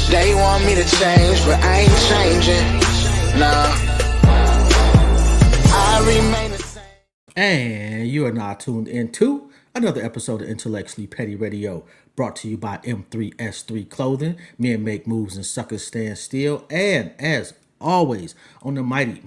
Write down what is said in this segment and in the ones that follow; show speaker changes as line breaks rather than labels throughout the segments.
They want me to change, but I ain't changing. Nah, I remain the same.
And you are now tuned into another episode of Intellectually Petty Radio, brought to you by M3S3 Clothing. Men make moves and suckers stand still. And as always, on the mighty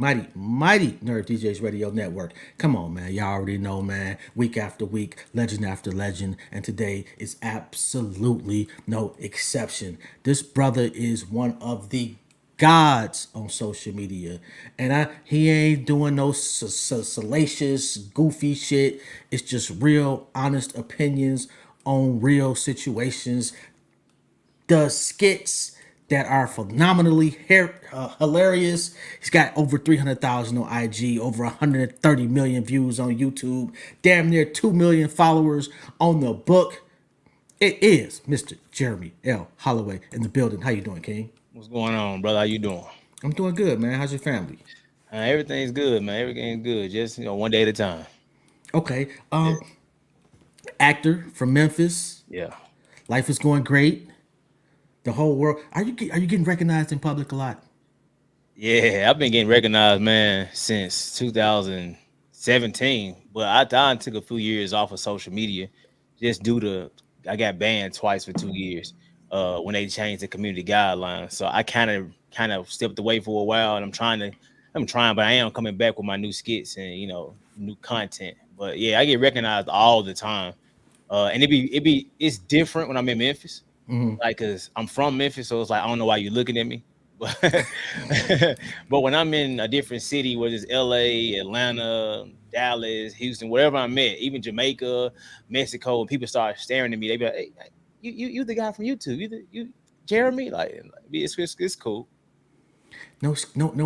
Nerve DJs Radio Network. Come on, man. Y'all already know, man. Week after week, legend after legend. And today is absolutely no exception. This brother is one of the gods on social media, and he ain't doing no salacious goofy shit. It's just real honest opinions on real situations. Does skits that are phenomenally hilarious. He's got over 300,000 on IG, over 130 million views on YouTube, damn near 2 million followers on the book. It is Mr. Jeremy L. Holloway in the building. How you doing, King?
What's going on, brother? How you doing?
I'm doing good, man. How's your family?
Everything's good, man. Everything's good. Just one day at a time.
Okay. Actor from Memphis.
Yeah.
Life is going great. The whole world. Are you getting recognized in public a lot?
Yeah, I've been getting recognized, man, since 2017. But I took a few years off of social media just due to I got banned twice for 2 years when they changed the community guidelines. So I kind of stepped away for a while, and I'm trying, but I am coming back with my new skits and new content. But yeah, I get recognized all the time, and it's different when I'm in Memphis, like because I'm from Memphis, so it's like I don't know why you're looking at me, but but when I'm in a different city, whether it's LA, Atlanta, Dallas, Houston, wherever I'm at, even Jamaica, Mexico, and people start staring at me, they be like, "Hey, you the guy from YouTube? You Jeremy?" Like it's cool.
No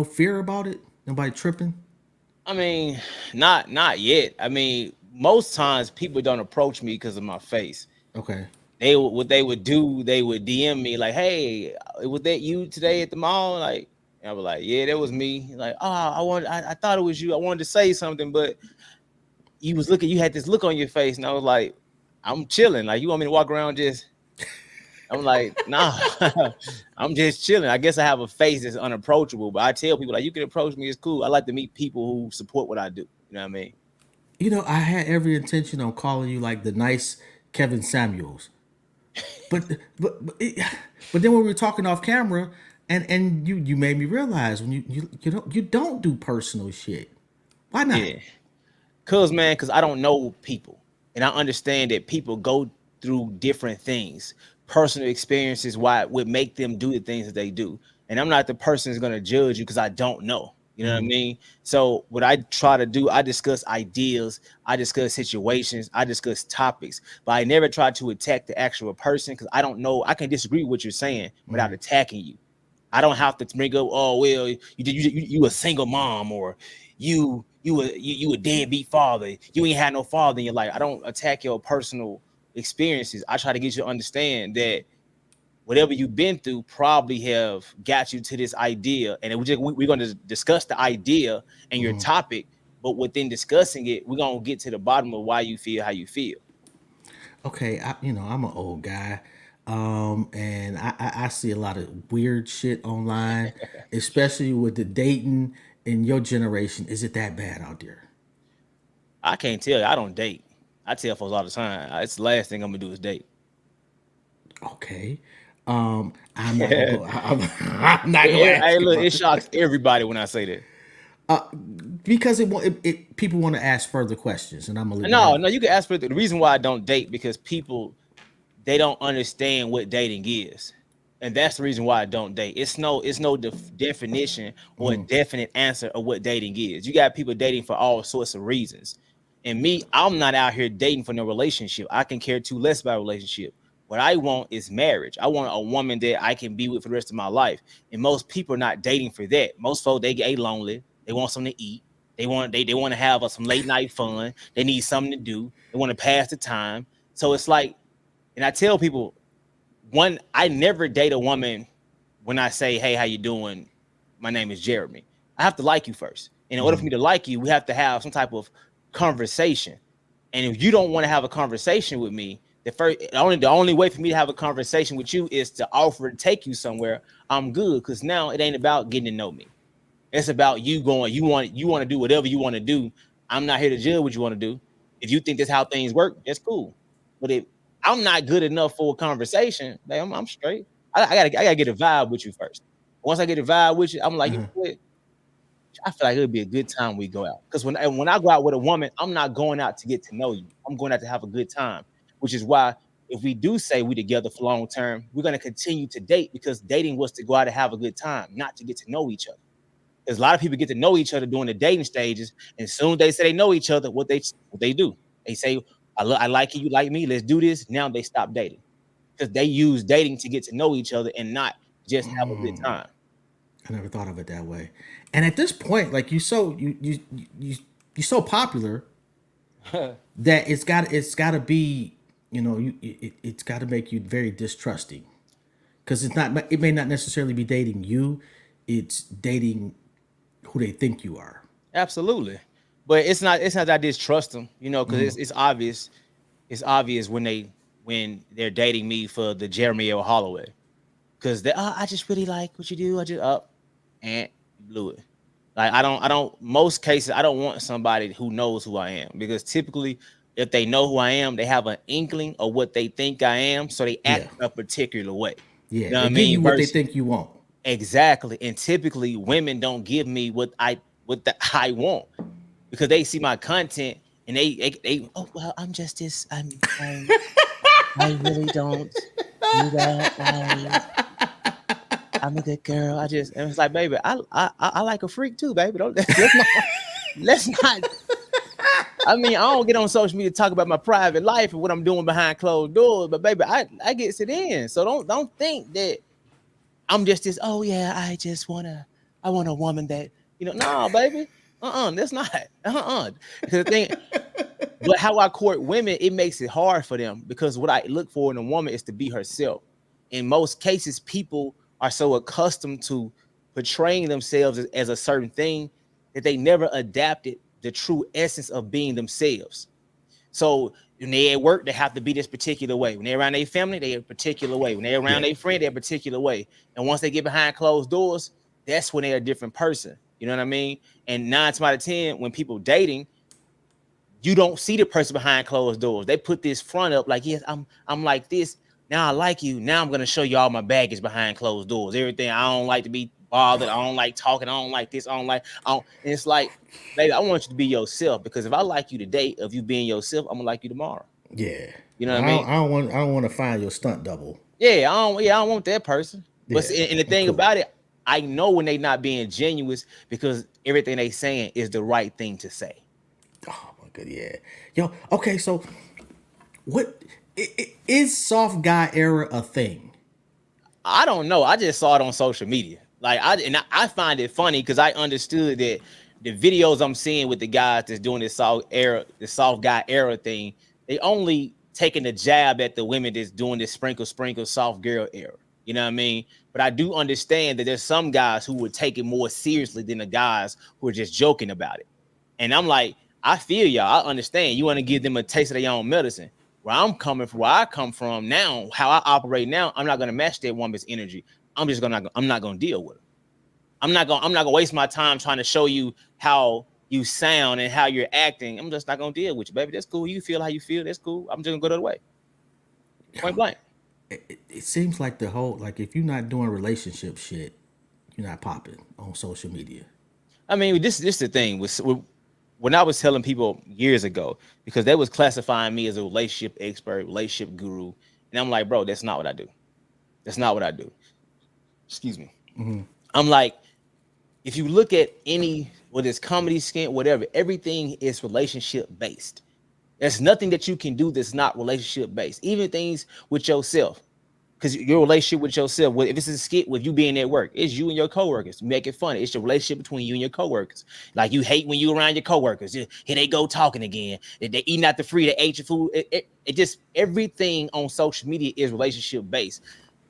fear about it. Nobody tripping.
I mean, not yet. I mean, most times people don't approach me because of my face.
Okay.
What they would do, they would DM me like, "Hey, was that you today at the mall?" Like, and I was like, "Yeah, that was me." Like, "Oh, I thought it was you. I wanted to say something, but you had this look on your face," and I was like, "I'm chilling. Like, you want me to walk around just?" I'm like, "Nah, I'm just chilling. I guess I have a face that's unapproachable, but I tell people like, you can approach me. It's cool. I like to meet people who support what I do. You know what I mean?"
I had every intention on calling you like the nice Kevin Samuels, but then when we were talking off camera, and you made me realize when you don't do personal shit. Why not?
Yeah, cause I don't know people, and I understand that people go through different things, personal experiences, why would make them do the things that they do, and I'm not the person that's gonna judge you because I don't know. You know what I mean? So what I try to do, I discuss ideas, I discuss situations, I discuss topics, but I never try to attack the actual person because I don't know. I can disagree with what you're saying without attacking you. I don't have to bring up, "Oh well, you a single mom," or you a deadbeat father. You ain't had no father in your life. I don't attack your personal experiences. I try to get you to understand that whatever you've been through probably have got you to this idea, and we're going to discuss the idea and your topic, but within discussing it, we're going to get to the bottom of why you feel how you feel.
Okay, I'm an old guy, and I see a lot of weird shit online, especially with the dating in your generation. Is it that bad out there?
I can't tell you. I don't date. I tell folks all the time, it's the last thing I'm gonna do is date.
Okay, I'm not gonna go. I'm not gonna ask
Hey,
you
look,
about
it shocks everybody when I say that.
because people want to ask further questions, and I'm gonna leave it
No,
alone.
you can ask for the reason why I don't date, because people, they don't understand what dating is, and that's the reason why I don't date. It's no definition or a definite answer of what dating is. You got people dating for all sorts of reasons, and me, I'm not out here dating for no relationship. I can care too less about a relationship. What I want is marriage. I want a woman that I can be with for the rest of my life. And most people are not dating for that. Most folks, they get lonely. They want something to eat. They want to have some late night fun. They need something to do. They want to pass the time. So it's like, and I tell people, one, I never date a woman when I say, "Hey, how you doing? My name is Jeremy." I have to like you first. And in order for me to like you, we have to have some type of conversation. And if you don't want to have a conversation with me, the only way for me to have a conversation with you is to offer to take you somewhere. I'm good, because now it ain't about getting to know me. It's about you going. You want to do whatever you want to do. I'm not here to judge what you want to do. If you think that's how things work, that's cool. But if I'm not good enough for a conversation, I'm straight. I gotta get a vibe with you first. Once I get a vibe with you, I'm like, you know what? I feel like it would be a good time we go out. Because when I go out with a woman, I'm not going out to get to know you. I'm going out to have a good time, which is why if we do say we together for long term, we're going to continue to date, because dating was to go out and have a good time, not to get to know each other. Because a lot of people get to know each other during the dating stages, and soon as they say they know each other, what they do, they say, I like you, you like me, let's do this. Now they stop dating because they use dating to get to know each other and not just have a good time.
I never thought of it that way. And at this point, like you so popular that it's got to be, it's got to make you very distrusting, because it may not necessarily be dating you, it's dating who they think you are.
Absolutely. But it's not that I distrust them, because it's obvious. It's obvious when they're dating me for the Jeremy L. Holloway. Because I just really like what you do. I just and you blew it. Like most cases, I don't want somebody who knows who I am, because typically if they know who I am, they have an inkling of what they think I am. So they act
Yeah.
a particular way.
Yeah,
You know what
they
I
give you
mean?
what they think you want.
Exactly. And typically women don't give me what I want, because they see my content and they oh well, I'm just this I really don't do that. I'm a good girl. And it's like, baby, I like a freak too, baby. Don't let's not. I mean, I don't get on social media to talk about my private life and what I'm doing behind closed doors, but baby, I get it in. So don't think that I'm just this. Oh yeah, I want a woman that No, baby. That's not. Because the thing, but how I court women, it makes it hard for them, because what I look for in a woman is to be herself. In most cases, people are so accustomed to portraying themselves as a certain thing that they never adapted the true essence of being themselves. So when they at work, they have to be this particular way. When they're around their family, they're a particular way. When they're around their friend, they're a particular way. And once they get behind closed doors, that's when they're a different person. You know what I mean? And 9 times out of 10, when people dating, you don't see the person behind closed doors. They put this front up like, yes, I'm like this. Now I like you. Now I'm gonna show you all my baggage behind closed doors. Everything. I don't like to be bothered. I don't like talking. I don't like this. I don't. And it's like, baby, I want you to be yourself, because if I like you today, of you being yourself, I'm gonna like you tomorrow.
Yeah.
You know what I mean?
I don't want to find your stunt double.
Yeah, I don't want that person. But
Yeah,
and the thing
cool.
about it, I know when they not being genuine, because everything they saying is the right thing to say.
Oh my god, yeah. Yo, okay, so what is soft guy era a thing?
I don't know. I just saw it on social media. Like I find it funny, because I understood that the videos I'm seeing with the guys that's doing this soft guy era thing, they only taking a jab at the women that's doing this sprinkle soft girl era. You know what I mean? But I do understand that there's some guys who would take it more seriously than the guys who are just joking about it. And I'm like, I feel y'all. I understand. You want to give them a taste of their own medicine. Where I come from now, how I operate now, I'm not gonna match that woman's energy. I'm not gonna deal with her. I'm not gonna waste my time trying to show you how you sound and how you're acting. I'm just not gonna deal with you, baby. That's cool. You feel how you feel. That's cool. I'm just gonna go the other way. Point blank.
It seems like the whole, like, if you're not doing relationship shit, you're not popping on social media.
I mean, this is the thing with when I was telling people years ago, because they was classifying me as a relationship expert, relationship guru, and I'm like, bro, that's not what I do. That's not what I do. Excuse me. I'm like, if you look at any, whether it's comedy, skit, whatever, everything is relationship based. There's nothing that you can do that's not relationship based. Even things with yourself, because your relationship with yourself. If it's a skit with you being at work, it's you and your coworkers. Make it funny. It's your relationship between you and your coworkers. Like you hate when you around your coworkers. Here they go talking again. They eating out the free. They ate your food. It just everything on social media is relationship based.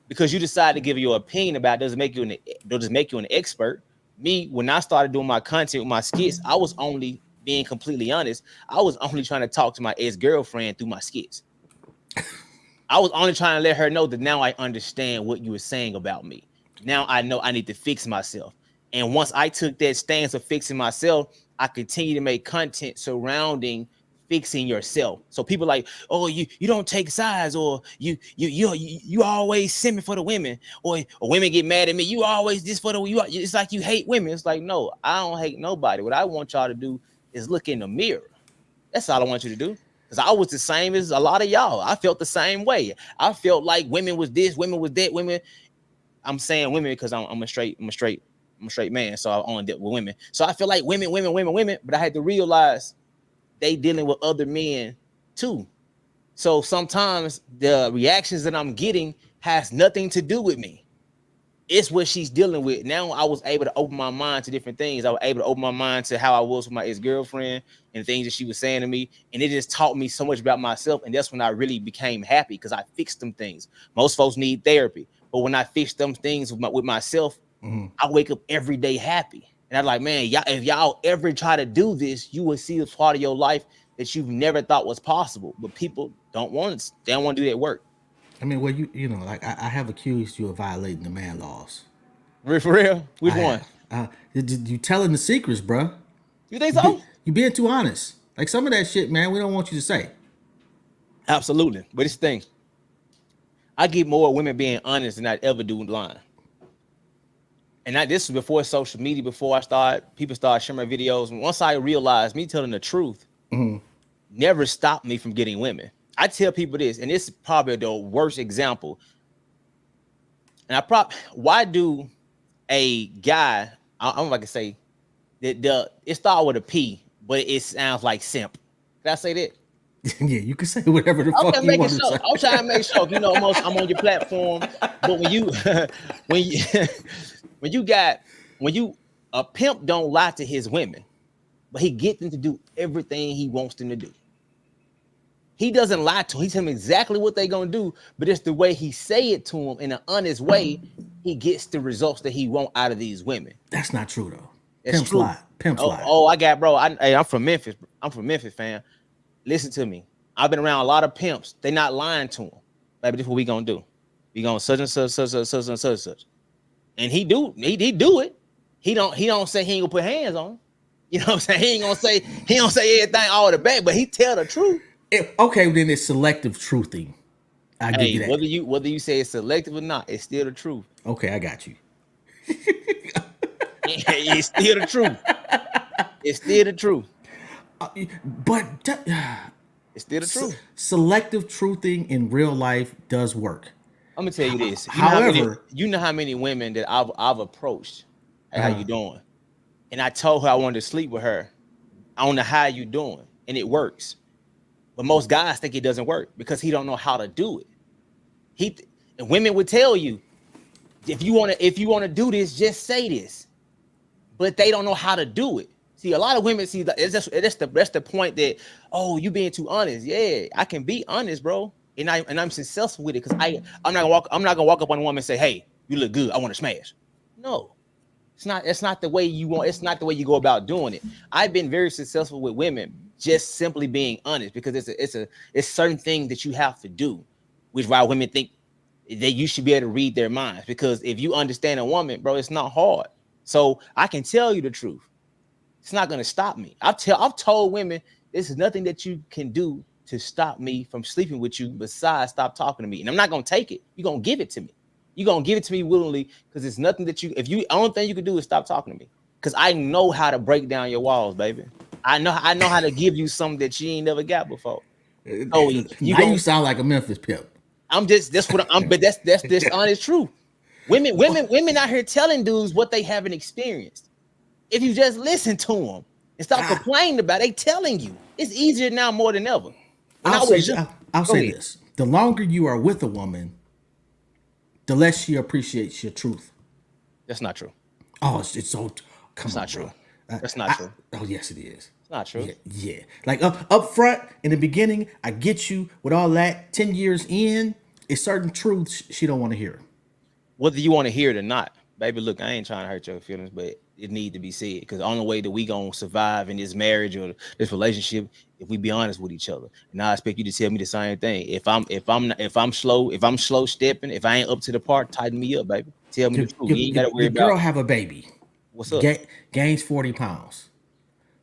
Because you decide to give your opinion about it doesn't make you an expert. Me, when I started doing my content with my skits, I was only being completely honest. I was only trying to talk to my ex-girlfriend through my skits. I was only trying to let her know that now I understand what you were saying about me. Now I know I need to fix myself. And once I took that stance of fixing myself, I continue to make content surrounding fixing yourself. So people like, oh, you don't take sides, or you always send me for the women, or women get mad at me. You always this for the you. It's like you hate women. It's like, no, I don't hate nobody. What I want y'all to do is look in the mirror. That's all I want you to do. Because I was the same as a lot of y'all. I felt the same way. I felt like women was this, women was that, women. I'm saying women because I'm a straight man, so I only deal with women. So I feel like women. But I had to realize they dealing with other men too. So sometimes the reactions that I'm getting has nothing to do with me. It's what she's dealing with. Now I was able to open my mind to different things. I was able to open my mind to how I was with my ex-girlfriend and the things that she was saying to me. And it just taught me so much about myself. And that's when I really became happy, because I fixed them things. Most folks need therapy. But when I fixed them things with myself, I wake up every day happy. And I'm like, man, if y'all ever try to do this, you will see a part of your life that you've never thought was possible. But people don't want to do that work.
I mean, well, you know, like I have accused you of violating the man laws.
For real? Which one?
You telling the secrets, bro.
You think so?
You being too honest. Like some of that shit, man, we don't want you to say.
Absolutely. But it's the thing. I get more women being honest than I'd ever do lying. And this was before social media, before people started sharing my videos. And once I realized me telling the truth never stopped me from getting women. I tell people this, and this is probably the worst example. And why do a guy, I'm like to say that it started with a P, but it sounds like simp. Can I say that?
Yeah, you can say whatever the fuck you want to say.
I'm trying to make sure, you know, I'm on your platform. But when a pimp don't lie to his women, but he gets them to do everything he wants them to do. He doesn't lie to them. He tells them exactly what they're going to do, but it's the way he say it to them in an honest way, he gets the results that he want out of these women.
That's not true, though.
It's
Pimp's
true.
lie. Pimp's lie.
Oh, I got, bro. I'm from Memphis. I'm from Memphis, fam. Listen to me. I've been around a lot of pimps. They're not lying to him. Like, this is what we going to do. We going such and such, such and such and such and such. And he do it. He don't say he ain't gonna put hands on him. You know what I'm saying? He don't say everything all the back, but he tell the truth.
Okay, then it's selective truthing. I give you that.
Whether you say it's selective or not, it's still the truth.
Okay, I got you.
It's still the truth. It's still the truth.
But
it's still the truth.
Selective truthing in real life does work.
I'm gonna tell you this. You know how many women that I've approached. Hey, how you doing? And I told her I wanted to sleep with her. I don't know how you doing, and it works. But most guys think it doesn't work because he don't know how to do it. And women would tell you, if you want to do this, just say this. But they don't know how to do it. See, a lot of women see that that's the point that, oh, you being too honest. Yeah, I can be honest, bro. And I'm successful with it because I'm not gonna walk up on a woman and say, hey, you look good, I want to smash. No. It's not the way you want. It's not the way you go about doing it. I've been very successful with women just simply being honest, because it's certain things that you have to do, which why women think that you should be able to read their minds. Because if you understand a woman, bro, it's not hard. So I can tell you the truth. It's not gonna stop me. I've told women this is nothing that you can do to stop me from sleeping with you besides stop talking to me. And I'm not gonna take it. You're gonna give it to me. You're gonna give it to me willingly, because it's nothing that only thing you can do is stop talking to me. Because I know how to break down your walls, baby. I know how to give you something that you ain't never got before. Oh,
you sound like a Memphis pimp.
But that's this honest truth. Women out here telling dudes what they haven't experienced. If you just listen to them and stop complaining about it, they telling you. It's easier now more than ever. When I
I'll say
was young,
I'll
go
say
ahead.
this: the longer you are with a woman, the less she appreciates your truth.
That's not true.
Oh, it's so. Come
That's
on,
not
bro.
true. That's not true.
Oh yes, it is.
It's not true.
Yeah, yeah. Like up front in the beginning, I get you with all that. 10 years in, it's certain truths she don't want to hear.
Whether you want to hear it or not, baby, look, I ain't trying to hurt your feelings, but it need to be said because the only way that we gonna survive in this marriage or this relationship if we be honest with each other. And I expect you to tell me the same thing. If I'm slow stepping, if I ain't up to the part, tighten me up, baby. Tell me the truth. You ain't gotta worry
Your
about
girl have a baby,
what's up.
gains 40 pounds,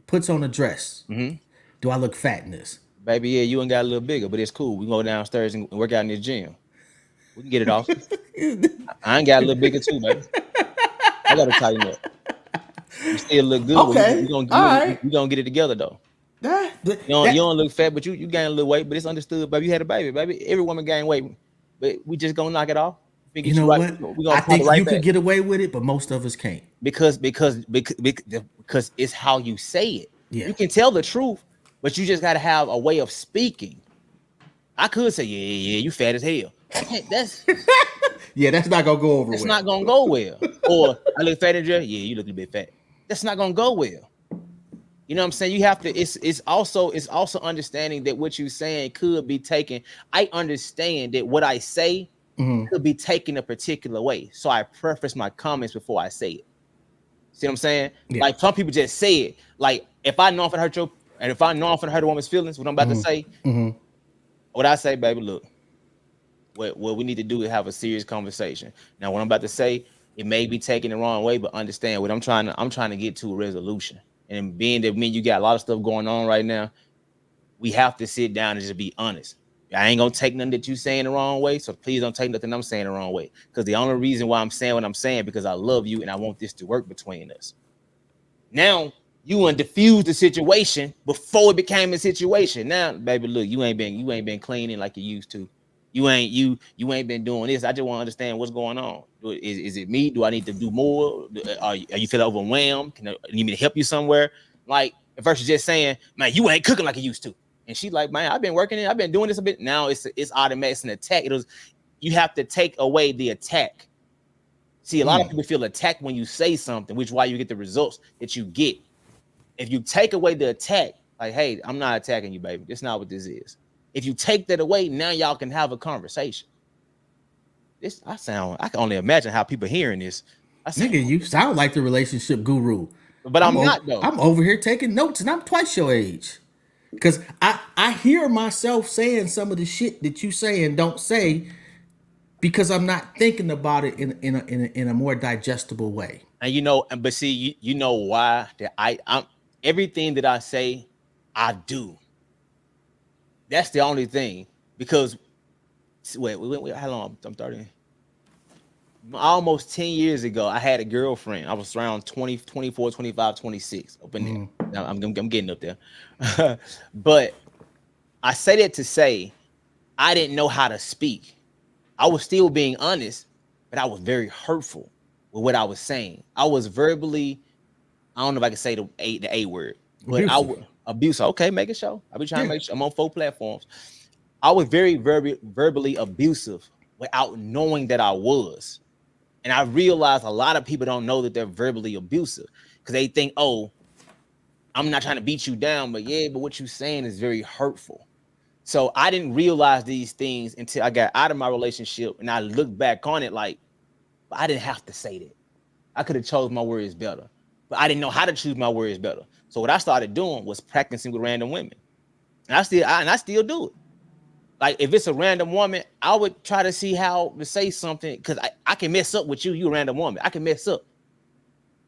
puts on a dress.
Mm-hmm.
Do I look fat in this?
Baby, yeah, you ain't got a little bigger, but it's cool. We can go downstairs and work out in the gym. We can get it off. I ain't got a little bigger too, baby. I gotta tighten up. You still look good, but
Okay, all right.
we gonna get it together though.
That,
You
that
don't look fat, but you gain a little weight, but it's understood, baby. You had a baby, baby. Every woman gain weight, but we just gonna knock it off. We
you
get you
know
right.
what?
We
I
gonna pop it
think
right
you
back
could get away with it, but most of us can't.
because it's how you say it.
Yeah.
You can tell the truth, but you just gotta have a way of speaking. I could say, yeah, you fat as hell. That's
Yeah, that's not gonna go over
that's
well.
not gonna go well. Or I look fat in jail. Yeah, you look a bit fat. That's not gonna go well. You know what I'm saying? You have to. It's also understanding that what you're saying could be taken. I understand that what I say could be taken a particular way, so I preface my comments before I say it. See what I'm saying?
Yeah.
Like some people just say it. Like if I know I'm gonna hurt you, and if I know I'm gonna hurt a woman's feelings, what I'm about to say, what I say, baby, look. What we need to do is have a serious conversation. Now, what I'm about to say, it may be taken the wrong way, but understand what I'm trying to get to a resolution. And being that me and you got a lot of stuff going on right now, we have to sit down and just be honest. I ain't gonna take nothing that you saying the wrong way, so please don't take nothing I'm saying the wrong way. Because the only reason why I'm saying what I'm saying because I love you and I want this to work between us. Now you want to diffuse the situation before it became a situation. Now, baby, look, you ain't been cleaning like you used to. You ain't been doing this. I just want to understand what's going on. Is it me? Do I need to do more? Are you feeling overwhelmed? Need me to help you somewhere? Like versus just saying, man, you ain't cooking like you used to. And she's like, man, I've been working it. I've been doing this a bit. Now it's automatic. It's an attack. You have to take away the attack. See, a lot of people feel attacked when you say something, which is why you get the results that you get. If you take away the attack, like, hey, I'm not attacking you, baby. That's not what this is. If you take that away, now y'all can have a conversation. I can only imagine how people hearing this.
Nigga, you sound like the relationship guru.
But I'm not though.
I'm over here taking notes, and I'm twice your age. Cause I hear myself saying some of the shit that you say and don't say, because I'm not thinking about it in a more digestible way.
And but see, you know why that I'm everything that I say, I do. That's the only thing. Because wait, how long? I'm 30. Almost 10 years ago, I had a girlfriend. I was around 20, 24, 25, 26 up in there. Now, I'm getting up there. But I say that to say I didn't know how to speak. I was still being honest, but I was very hurtful with what I was saying. I was verbally, I don't know if I can say the A word, but I
Abusive.
was abusive. Okay, make it show. I've been trying to
Yeah.
make sure I'm on 4 platforms. I was very verbally abusive without knowing that I was. And I realized a lot of people don't know that they're verbally abusive because they think, oh, I'm not trying to beat you down, but what you're saying is very hurtful. So I didn't realize these things until I got out of my relationship and I looked back on it like, I didn't have to say that. I could have chose my words better, but I didn't know how to choose my words better. So what I started doing was practicing with random women. And I still do it. Like if it's a random woman, I would try to see how to say something because I can mess up with you. You a random woman. I can mess up.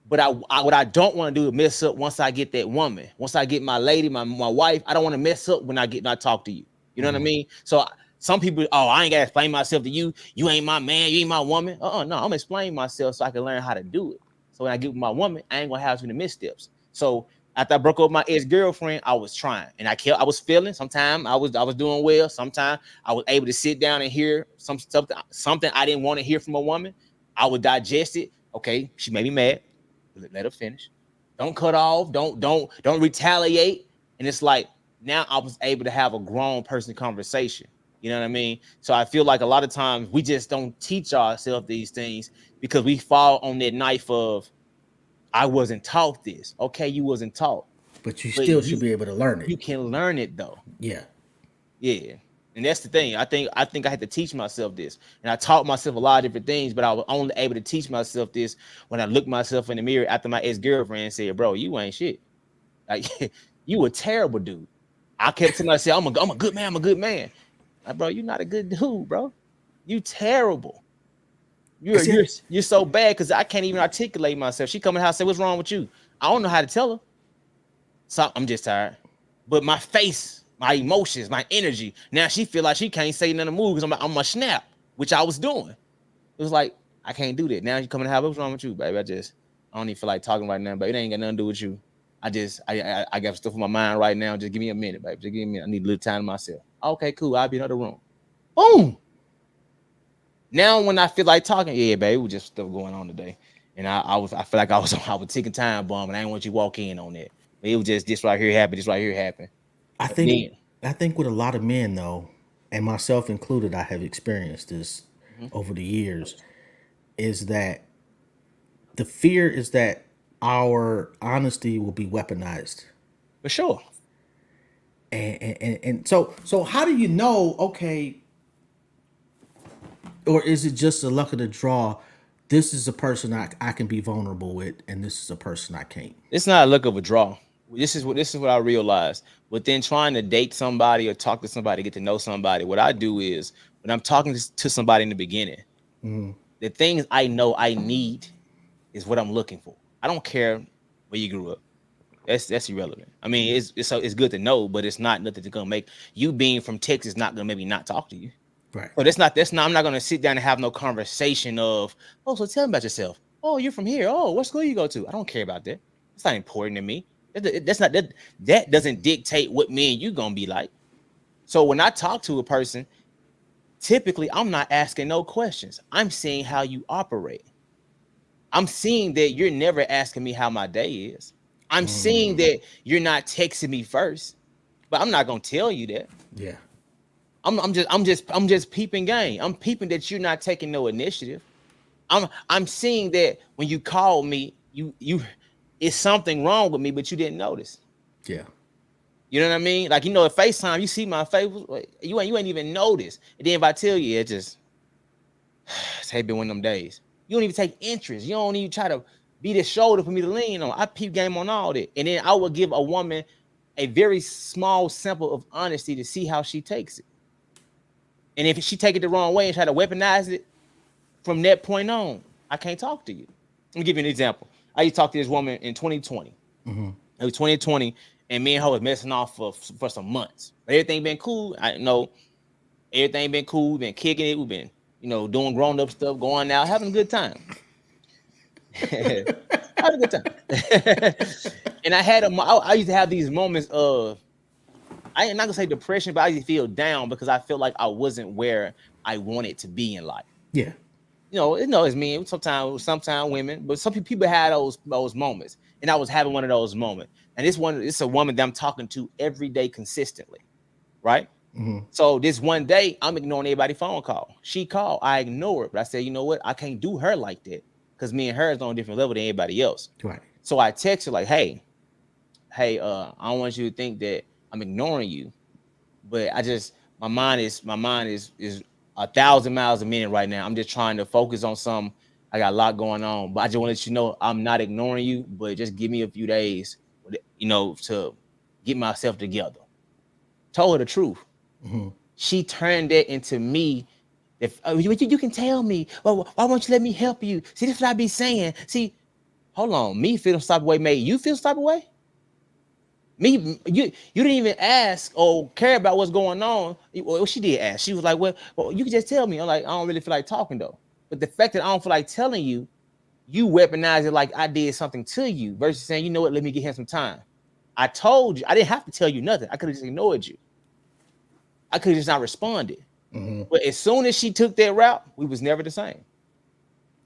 But what I don't want to do is mess up once I get that woman. Once I get my lady, my wife, I don't want to mess up when I talk to you. You know what I mean? So some people, I ain't got to explain myself to you. You ain't my man. You ain't my woman. No, I'm going to explain myself so I can learn how to do it. So when I get with my woman, I ain't going to have too many missteps. So after I broke up with my ex-girlfriend, I was trying. And I was feeling. Sometimes I was doing well. Sometimes I was able to sit down and hear something I didn't want to hear from a woman. I would digest it. Okay, she made me mad. Let her finish. Don't cut off. Don't retaliate. And it's like, now I was able to have a grown person conversation. You know what I mean? So I feel like a lot of times we just don't teach ourselves these things because we fall on that knife of I wasn't taught this. Okay, you wasn't taught,
But you
but
still should be able to learn it.
you can learn it though.
Yeah.
Yeah. And that's the thing. I think I had to teach myself this. And I taught myself a lot of different things, but I was only able to teach myself this when I looked myself in the mirror after my ex-girlfriend said, bro, you ain't shit. Like you a terrible dude. I kept telling myself, I'm a good man, I'm a good man. Like, bro, you're not a good dude, bro. You terrible. You're so bad because I can't even articulate myself. She come in the house and say, what's wrong with you? I don't know how to tell her. So I'm just tired. But my face, my emotions, my energy. Now she feel like she can't say none of the moves. I'm a snap, which I was doing. It was like I can't do that. Now you coming to have what's wrong with you, baby? I don't even feel like talking right now, but it ain't got nothing to do with you. I got stuff in my mind right now. Just give me a minute, baby. Just give me a minute. I need a little time to myself. Okay, cool. I'll be in another room. Boom. Now when I feel like talking, yeah, baby, it was just stuff going on today. And I feel like I was taking time bomb, and I didn't want you to walk in on that. But it was just this right here happened, this right here happened.
I think with a lot of men though, and myself included, I have experienced this over the years, is that the fear is that our honesty will be weaponized.
For sure.
And so how do you know, okay, or is it just the luck of the draw? This is a person I can be vulnerable with, and this is a person I can't.
It's not a look of a draw. This is what I realized. Within trying to date somebody or talk to somebody, get to know somebody, what I do is when I'm talking to somebody in the beginning, the things I know I need is what I'm looking for. I don't care where you grew up. That's irrelevant. I mean, it's good to know, but it's not nothing to gonna make you being from Texas not gonna maybe not talk to you.
Right.
So that's not. I'm not gonna sit down and have no conversation of, oh, so tell me about yourself. Oh, you're from here. Oh, what school you go to? I don't care about that. It's not important to me. That's not that. That doesn't dictate what me and you gonna be like. So when I talk to a person, typically I'm not asking no questions. I'm seeing how you operate. I'm seeing that you're never asking me how my day is. I'm seeing that you're not texting me first, but I'm not gonna tell you that.
Yeah.
I'm just peeping game. I'm peeping that you're not taking no initiative. I'm seeing that when you call me, you it's something wrong with me, but you didn't notice.
Yeah.
You know what I mean? Like, at FaceTime, you see my face, you ain't even notice. And then if I tell you, it's been one of them days. You don't even take interest. You don't even try to be the shoulder for me to lean on. I peep game on all that. And then I would give a woman a very small sample of honesty to see how she takes it. And if she take it the wrong way and try to weaponize it from that point on, I can't talk to you. Let me give you an example. I used to talk to this woman in 2020. It was 2020, and me and her was messing off for some months. But everything been cool. I know everything been cool. We've been kicking it. We've been, doing grown-up stuff, going out, having a good time. Having a good time. And I used to have these moments of, I ain't not gonna say depression, but I used to feel down because I felt like I wasn't where I wanted to be in life.
Yeah.
It's me. Sometimes women, but some people had those moments, and I was having one of those moments. And it's a woman that I'm talking to every day consistently, right? So this one day, I'm ignoring everybody's phone call. She called, I ignore it, but I said, you know what? I can't do her like that because me and her is on a different level than anybody else.
Right.
So I text her like, hey, I don't want you to think that I'm ignoring you, but my mind is 1,000 miles a minute right now. I'm just trying to focus on something. I got a lot going on, but I just want to let you know I'm not ignoring you, but just give me a few days, to get myself together. Told her the truth. She turned that into me. If you can tell me, well, why won't you let me help you? See, this is what I be saying. See, hold on, me feel some type of way made you feel some type of way? Me, you didn't even ask or care about what's going on. Well, she did ask. She was like, well, you can just tell me. I'm like, I don't really feel like talking though. But the fact that I don't feel like telling you, you weaponize it like I did something to you versus saying, you know what, let me get him some time. I told you, I didn't have to tell you nothing. I could have just ignored you. I could have just not responded. But as soon as she took that route, we was never the same.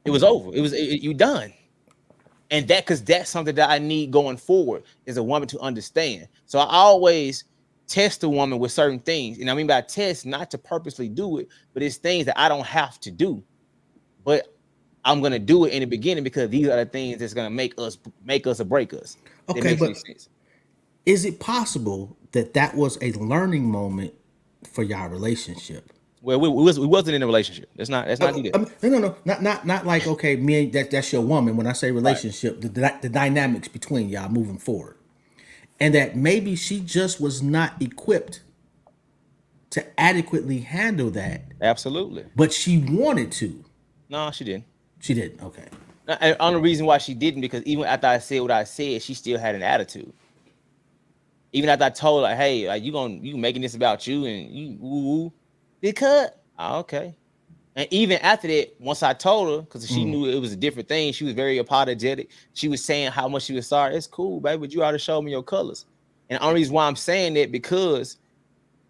It was over. You done. And because that's something that I need going forward is a woman to understand. So I always test a woman with certain things. And I mean by test, not to purposely do it, but it's things that I don't have to do. But I'm gonna do it in the beginning because these are the things that's gonna make us or break us. If that
Okay,
makes any
but
sense.
is it possible that that was a learning moment for y'all relationship?
Well, we wasn't in a relationship. Let's not do that.
No, not like okay, me and that's your woman. When I say
Right.
relationship, the dynamics between y'all moving forward, and that maybe she just was not equipped to adequately handle that,
Absolutely.
but she wanted to.
No, she didn't.
She didn't. Okay.
And only reason why she didn't because even after I said what I said, she still had an attitude. Even after I told her, hey, like you making this about you and you woo, because okay. And even after that, once I told her, because she knew it was a different thing, she was very apologetic. She was saying how much she was sorry. It's cool, baby, but you ought to show me your colors. And the only reason why I'm saying that because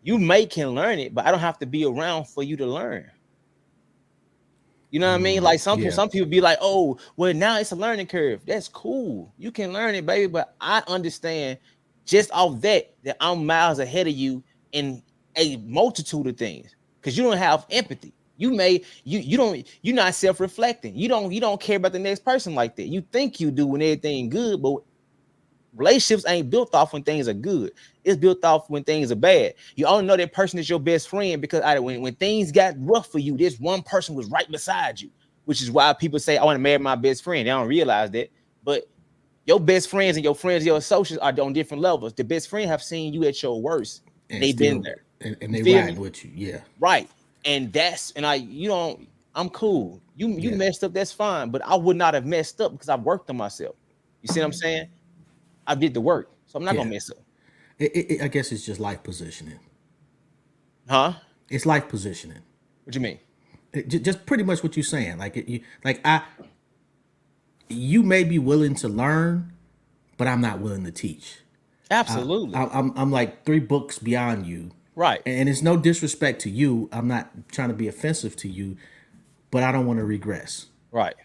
you can learn it, but I don't have to be around for you to learn. You know what I mean? Like some
Yeah.
people be like, oh, well, now it's a learning curve. That's cool. You can learn it, baby. But I understand just off that I'm miles ahead of you in a multitude of things. Because you don't have empathy. You're not self-reflecting. You don't care about the next person like that. You think you do when everything good, but relationships ain't built off when things are good. It's built off when things are bad. You only know that person is your best friend because when things got rough for you, this one person was right beside you, which is why people say, I want to marry my best friend. They don't realize that. But your best friends and your associates are on different levels. The best friend have seen you at your worst.
And
They've
still,
been there.
and
You
they
feel
ride
me?
with you. Yeah.
Right. And I'm cool. You
Yeah.
messed up, that's fine. But I would not have messed up because I worked on myself. You see what I'm saying? I did the work. So I'm not
Yeah.
gonna mess up.
I guess it's just life positioning.
Huh?
It's life positioning.
What you mean?
Just pretty much what you're saying. You may be willing to learn, but I'm not willing to teach.
Absolutely.
I'm like 3 books beyond you,
Right.
and it's no disrespect to you. I'm not trying to be offensive to you, but I don't want to regress.
Right.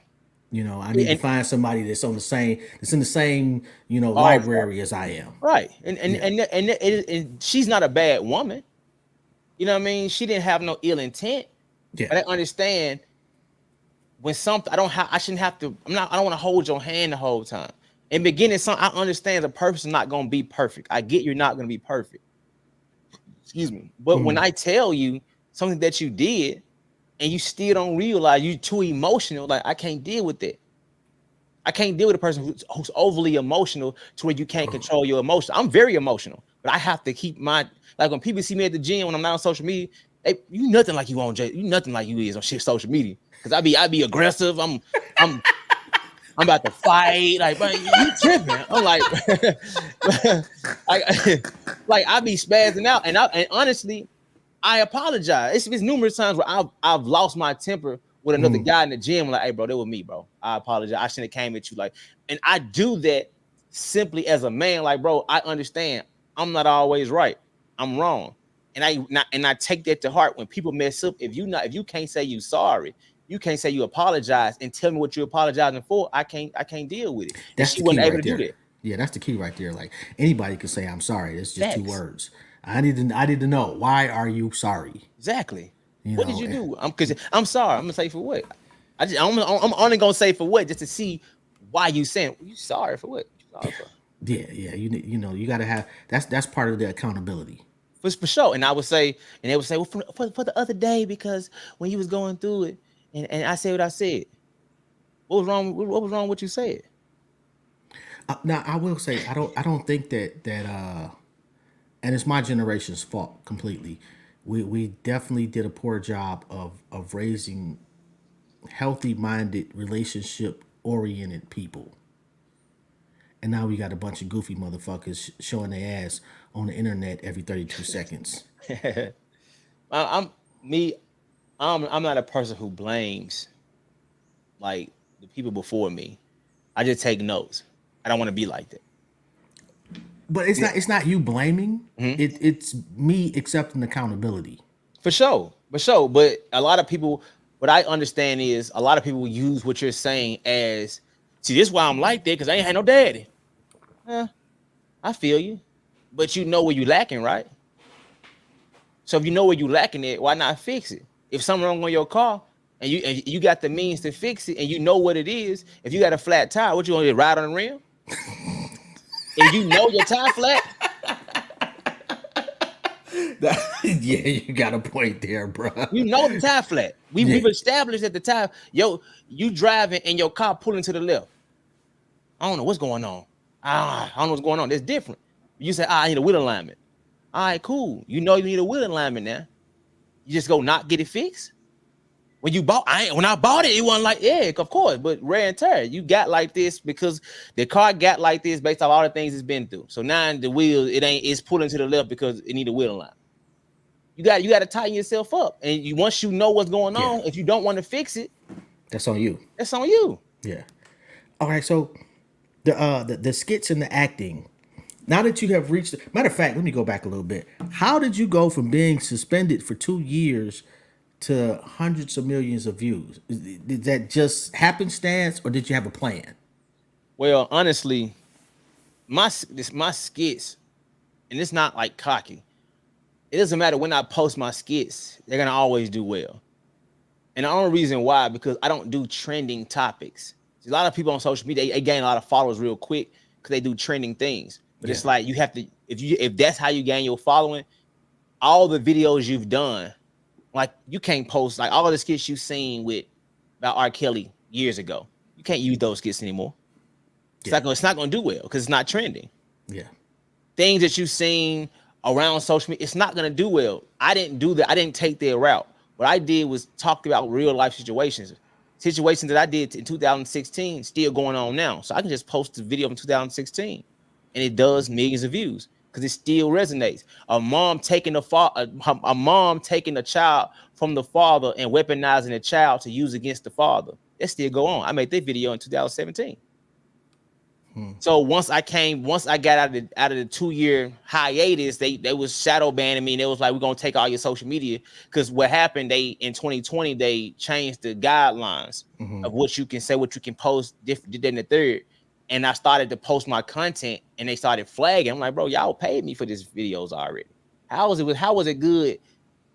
I need to
And
find somebody that's in the same,
all for
library as I am.
right.
Yeah.
And she's not a bad woman. You know what I mean? She didn't have no ill intent.
Yeah.
But I understand when something I shouldn't have to. I don't want to hold your hand the whole time. In beginning, I understand the person's not gonna be perfect. I get you're not gonna be perfect. Excuse me. But when I tell you something that you did and you still don't realize you're too emotional, like I can't deal with that. I can't deal with a person who's overly emotional to where you can't control your emotion. I'm very emotional, but I have to keep like when people see me at the gym when I'm not on social media, you nothing like you on J, you nothing like you is on shit social media. Cause I be aggressive. I'm about to fight. Like, but you tripping. I'm like, like I be spazzing out. And honestly, I apologize. It's numerous times where I've lost my temper with another guy in the gym. Like, hey, bro, that was me, bro. I apologize. I shouldn't have came at you. Like, and I do that simply as a man. Like, bro, I understand. I'm not always right. I'm wrong. And I take that to heart when people mess up. If you can't say you sorry, you can't say you apologize and tell me what you're apologizing for. I can't deal with it. And
That's
she
the key
wasn't able
right
to do
there.
that.
Yeah, that's the key right there. Like anybody could say I'm sorry. It's just 2
Facts.
words. I need to know, why are you sorry?
Exactly.
You
What did
know.
you do? I'm sorry. I'm gonna say for what? I'm only gonna say for what just to see why you saying you sorry for what? You sorry for?
Yeah. You got to have that's part of the accountability.
For sure. And I would say, and they would say, well, for the other day because when you was going through it, and I said what I said. What was wrong? What was wrong with what you said?
Now I will say I don't think and it's my generation's fault completely. We definitely did a poor job of raising healthy minded relationship oriented people. And now we got a bunch of goofy motherfuckers showing their ass on the internet every 32 seconds.
I'm me. I'm not a person who blames like the people before me. I just take notes. I don't want to be like that.
But it's not you blaming.
Mhm.
It's me accepting accountability.
For sure, for sure. But a lot of people, what I understand is a lot of people use what you're saying as, see, this is why I'm like that because I ain't had no daddy. I feel you, but you know where you lacking, right? So if you know where you lacking it, why not fix it? If something wrong on your car and you got the means to fix it and you know what it is, if you got a flat tire, what you want to ride on the rim? If you know your tire flat,
Yeah, you got a point there, bro.
you know the tire flat.
Yeah.
We've established that the tire, you driving and your car pulling to the left. I don't know what's going on. I don't know what's going on. That's different. You say, I need a wheel alignment. All right, cool. You know you need a wheel alignment now. You just go not get it fixed. When I bought it, it wasn't like, yeah, of course, but wear and tear. You got like this because the car got like this based off all the things it's been through. So now the wheel, it's pulling to the left because it need a wheel alignment. You got to tighten yourself up. And once you know what's going on, if you don't want to fix it,
that's on you.
That's on you.
Yeah. All right, so the skits and the acting. Now that you have reached, matter of fact, let me go back a little bit. How did you go from being suspended for 2 years to hundreds of millions of views? Did that just happenstance, or did you have a plan?
Well, honestly, my skits, and it's not like cocky. It doesn't matter when I post my skits; they're gonna always do well. And the only reason why, because I don't do trending topics. A lot of people on social media, they gain a lot of followers real quick because they do trending things. But it's like you have to, if that's how you gain your following, all the videos you've done, like you can't post like all of the skits you've seen about R. Kelly years ago. You can't use those skits anymore. It's not gonna do well because it's not trending.
Yeah.
Things that you've seen around social media, it's not gonna do well. I didn't do that. I didn't take their route. What I did was talk about real life situations that I did in 2016 still going on now. So I can just post the video from 2016 and it does millions of views because it still resonates. A mom taking a child from the father and weaponizing the child to use against the father. That still go on. I made that video in 2017. So once I got out of the 2-year hiatus, they was shadow banning me, and it was like, we're gonna take all your social media. Because what happened, in 2020 they changed the guidelines of what you can say, what you can post, did that in the third. And I started to post my content and they started flagging. I'm like, bro, y'all paid me for these videos already. How was it good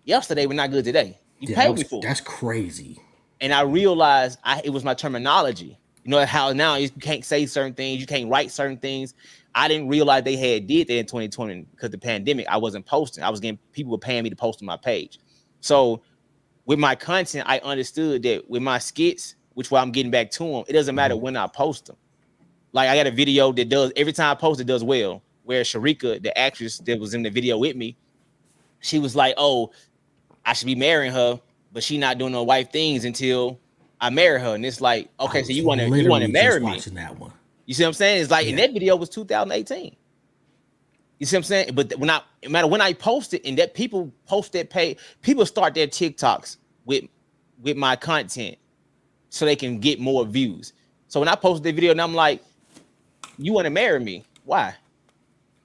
yesterday but not good today? You paid me for it.
That's crazy.
And I realized it was my terminology. You know how now you can't say certain things, you can't write certain things. I didn't realize they did that in 2020 because the pandemic. I wasn't posting. People were paying me to post on my page. So with my content, I understood that with my skits, which I'm getting back to them, it doesn't matter when I post them. Like I got a video that does every time I post it does well. Where Sharika, the actress that was in the video with me, she was like, "Oh, I should be marrying her, but she not doing no wife things until I marry her." And it's like, okay, so you want to marry me?
Watching that one.
You see what I'm saying? It's like, and that video was 2018. You see what I'm saying? But no matter when I post it, and that people post that page, people start their TikToks with my content so they can get more views. So when I posted the video, and I'm like, you want to marry me? Why?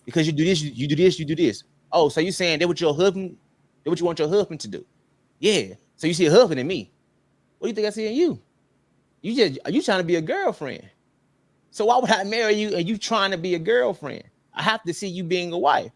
Because you do this, you do this, you do this. Oh, so you saying that what your husband, that what you want your husband to do? Yeah. So you see a husband in me. What do you think I see in you? You trying to be a girlfriend. So why would I marry you and you trying to be a girlfriend? I have to see you being a wife.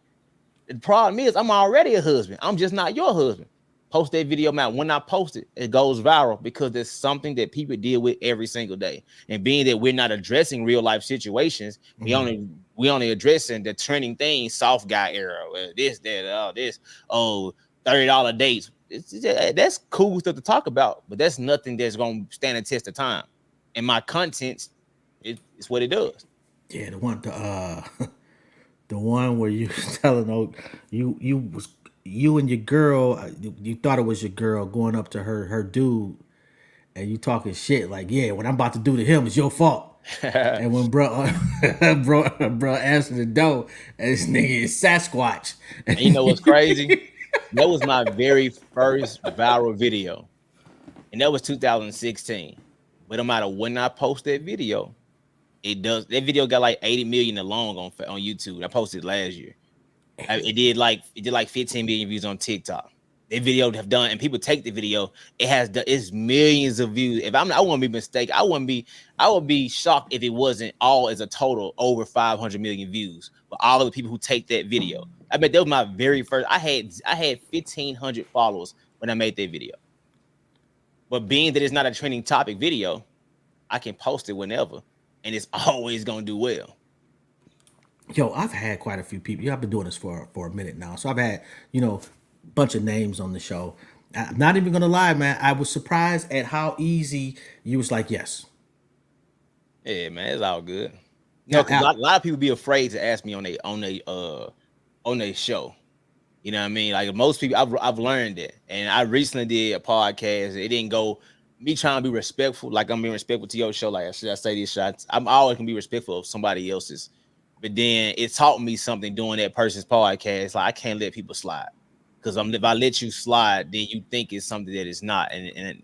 The problem is I'm already a husband. I'm just not your husband. Post that video, man. When I post it, it goes viral because there's something that people deal with every single day. And being that we're not addressing real life situations, we only addressing the trending things, soft guy era, this, that, all this, $30 dates. That's cool stuff to talk about, but that's nothing that's gonna stand the test of time. And my content, it's what it does.
Yeah, the one where you telling you and your girl, you thought it was your girl going up to her dude, and you talking shit like, yeah, what I'm about to do to him is your fault. And when bro answered the door, and this nigga is Sasquatch.
And you know what's crazy? That was my very first viral video, and that was 2016. But no matter when I post that video, that video got like 80 million alone on YouTube. I posted last year. It did like 15 million views on TikTok. The video have done, and people take the video. It's millions of views. I wouldn't be mistaken. I would be shocked if it wasn't all as a total over 500 million views. But all of the people who take that video, I mean, that was my very first. I had 1,500 followers when I made that video. But being that it's not a trending topic video, I can post it whenever, and it's always gonna do well.
Yo, I've had quite a few people. I've been doing this for a minute now, so I've had bunch of names on the show. I'm not even gonna lie, man. I was surprised at how easy you was like, yes.
Yeah, man, it's all good. No,
Now,
because a lot of people be afraid to ask me on their show. You know what I mean? Like most people, I've learned it, and I recently did a podcast. It didn't go me trying to be respectful, like I'm being respectful to your show. Like should I say these shots? I'm always gonna be respectful of somebody else's. But then it taught me something doing that person's podcast. Like I can't let people slide because if I let you slide, then you think it's something that it's not. And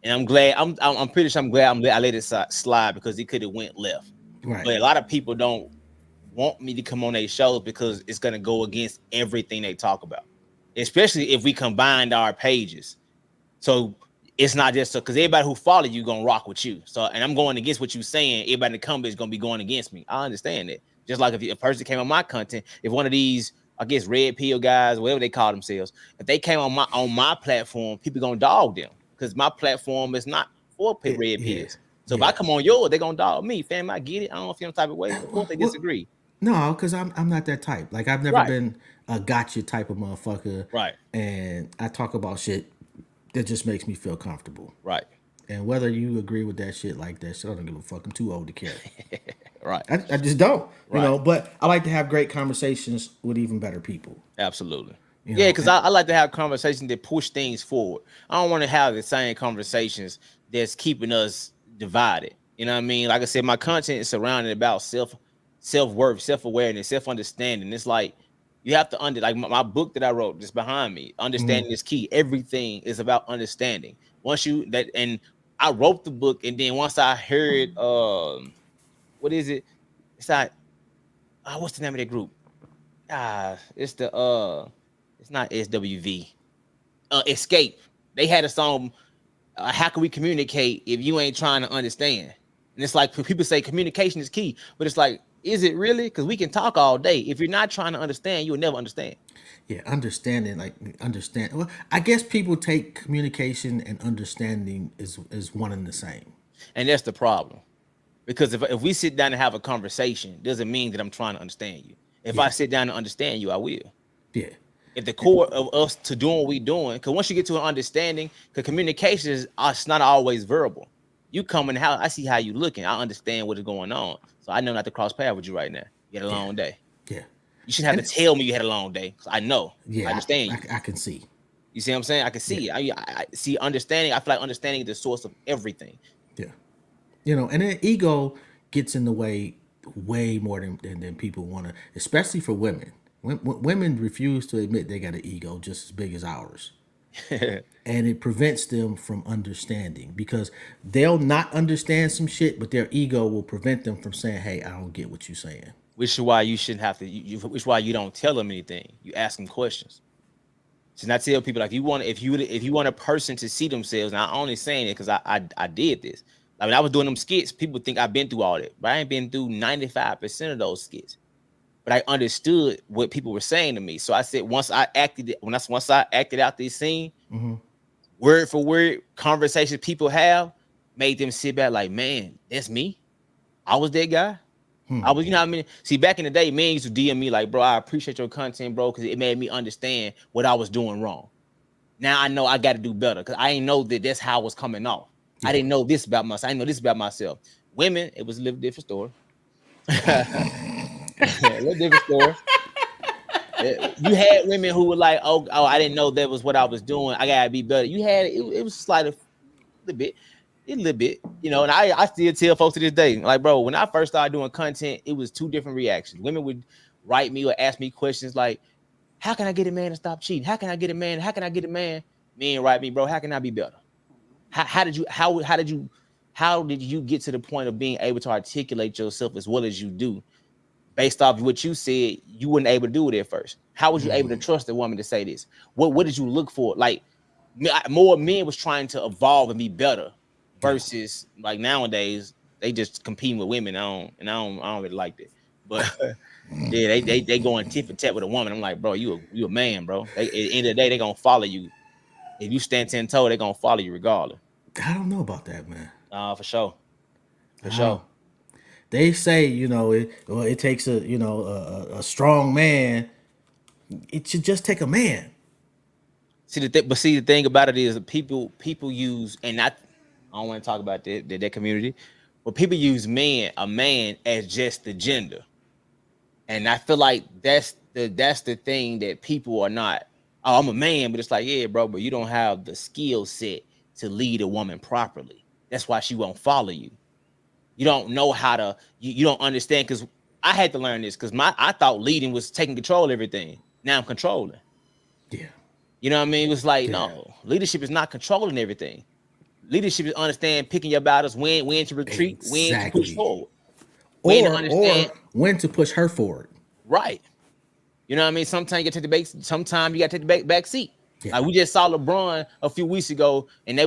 I'm glad. I'm pretty sure I'm glad I let it slide because it could have went left.
right.
But a lot of people don't want me to come on their shows because it's gonna go against everything they talk about, especially if we combined our pages. So it's not just because everybody who follow you gonna rock with you. So and I'm going against what you're saying. Everybody in the comments is gonna be going against me. I understand that. Just like if a person came on my content, if one of these, I guess, red pill guys, whatever they call themselves, if they came on my platform, people gonna dog them because my platform is not for red pills. So if I come on yours, they're gonna dog me. Fam, I get it. I don't feel no type of way. Of course they disagree.
No, because I'm not that type. Like I've never
Right.
been a gotcha type of motherfucker.
Right.
And I talk about shit that just makes me feel comfortable.
Right.
And whether you agree with that shit like that shit, I don't give a fuck. I'm too old to care.
Right.
I just don't.
Right.
You know, but I like to have great conversations with even better people.
Absolutely.
You
Yeah,
know,
because I like to have conversations that push things forward. I don't want to have the same conversations that's keeping us divided. You know what I mean? Like I said, my content is surrounded about self-worth, self-awareness, self-understanding. It's like you have to like my book that I wrote just behind me. Understanding is key. Everything is about understanding. Once you that and I wrote the book, and then once I heard what is it? It's like what's the name of that group? It's not SWV. Escape. They had a song. How can we communicate if you ain't trying to understand? And it's like people say communication is key, but it's like, is it really? Because we can talk all day. If you're not trying to understand, you'll never understand.
Yeah, understanding, like understand. Well, I guess people take communication and understanding is one and the same.
And that's the problem. Because if we sit down and have a conversation, doesn't mean that I'm trying to understand you. If I sit down and understand you, I will.
Yeah.
If the core of us to doing what we doing, because once you get to an understanding, because communication is it's not always verbal. You come in how I see how you looking. I understand what is going on. So I know not to cross paths with you right now. You had a long day.
Yeah.
You shouldn't have to tell me you had a long day. I know.
Yeah.
I understand you.
I can see.
You see what I'm saying? I can see it. I see understanding. I feel like understanding is the source of everything.
Yeah. You know, and then ego gets in the way more than people want to, especially for women. Women refuse to admit they got an ego just as big as ours. And it prevents them from understanding because they'll not understand some shit, but their ego will prevent them from saying, "Hey, I don't get what you're saying."
Which is why you shouldn't have to. Which is why you don't tell them anything. You ask them questions. So I tell people like if you want a person to see themselves, and I'm only saying it because I did this. Like when I was doing them skits, people think I've been through all that, but I ain't been through 95% of those skits. But I understood what people were saying to me. So I said once I acted out this scene, word for word conversations people have made them sit back like, man, that's me. I was that guy. I was, you know what I mean? See, back in the day, men used to DM me like, bro, I appreciate your content, bro, because it made me understand what I was doing wrong. Now I know I got to do better because I didn't know that's how I was coming off. I didn't know this about myself. I didn't know this about myself. Women, it was a little different story. A little different story. You had women who were like, oh, I didn't know that was what I was doing. I gotta be better. You had it was slight a little bit, you know. And I still tell folks to this day, like, bro, when I first started doing content, it was two different reactions. Women would write me or ask me questions like, how can I get a man to stop cheating? How can I get a man? How can I get a man? Men write me, bro, how can I be better? How did you get to the point of being able to articulate yourself as well as you do? Based off what you said, you weren't able to do it at first. How was you able to trust a woman to say this? What did you look for? Like more men was trying to evolve and be better versus like nowadays they just competing with women. I don't really like that. But yeah, they going tit for tat with a woman. I'm like, bro, you a man, bro. They, at the end of the day, they gonna follow you. If you stand 10 toe, they gonna follow you regardless.
I don't know about that, man.
For sure, for
I don't.
sure.
They say, it takes a strong man. It should just take a man.
See the thing about it is people use, and I don't want to talk about that community, but people use a man as just the gender, and I feel like that's the thing that people are not. Oh, I'm a man, but it's like, yeah, bro, but you don't have the skill set to lead a woman properly. That's why she won't follow you. You don't know how to. You don't understand, because I had to learn this, because I thought leading was taking control of everything. Now I'm controlling.
Yeah.
You know what I mean? It was like,
Yeah.
no, leadership is not controlling everything. Leadership is understand picking your battles, when to retreat, when to push
Exactly.
forward, when to
Or
understand.
when to push her forward.
Right. You know what I mean? Sometimes you got to take the back. Sometimes you got to take the back seat.
Yeah.
Like we just saw LeBron a few weeks ago, and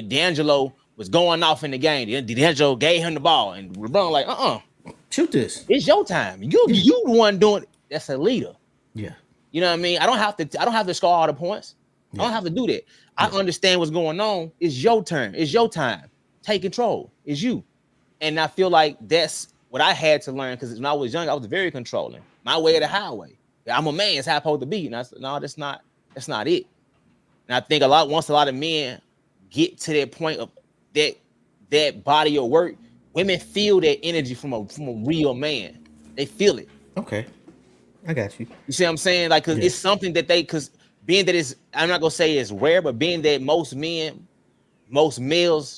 D'Angelo was going off in the game. D'Angelo gave him the ball, and LeBron like,
Shoot this.
it's your time. You the one doing it. That's a leader.
Yeah.
You know what I mean? I don't have to score all the points.
Yeah.
I don't have to do that. I understand what's going on. It's your turn. It's your time. Take control. It's you. And I feel like that's what I had to learn, because when I was young, I was very controlling. My way or the highway. I'm a man. It's how I'm supposed to be. And I said, no, that's not it. And I think once a lot of men get to that point of that body of work, women feel that energy from a real man. They feel it.
Okay. I got you.
You see what I'm saying? Like, because it's something that because being that is, I'm not gonna say it's rare, but being that most males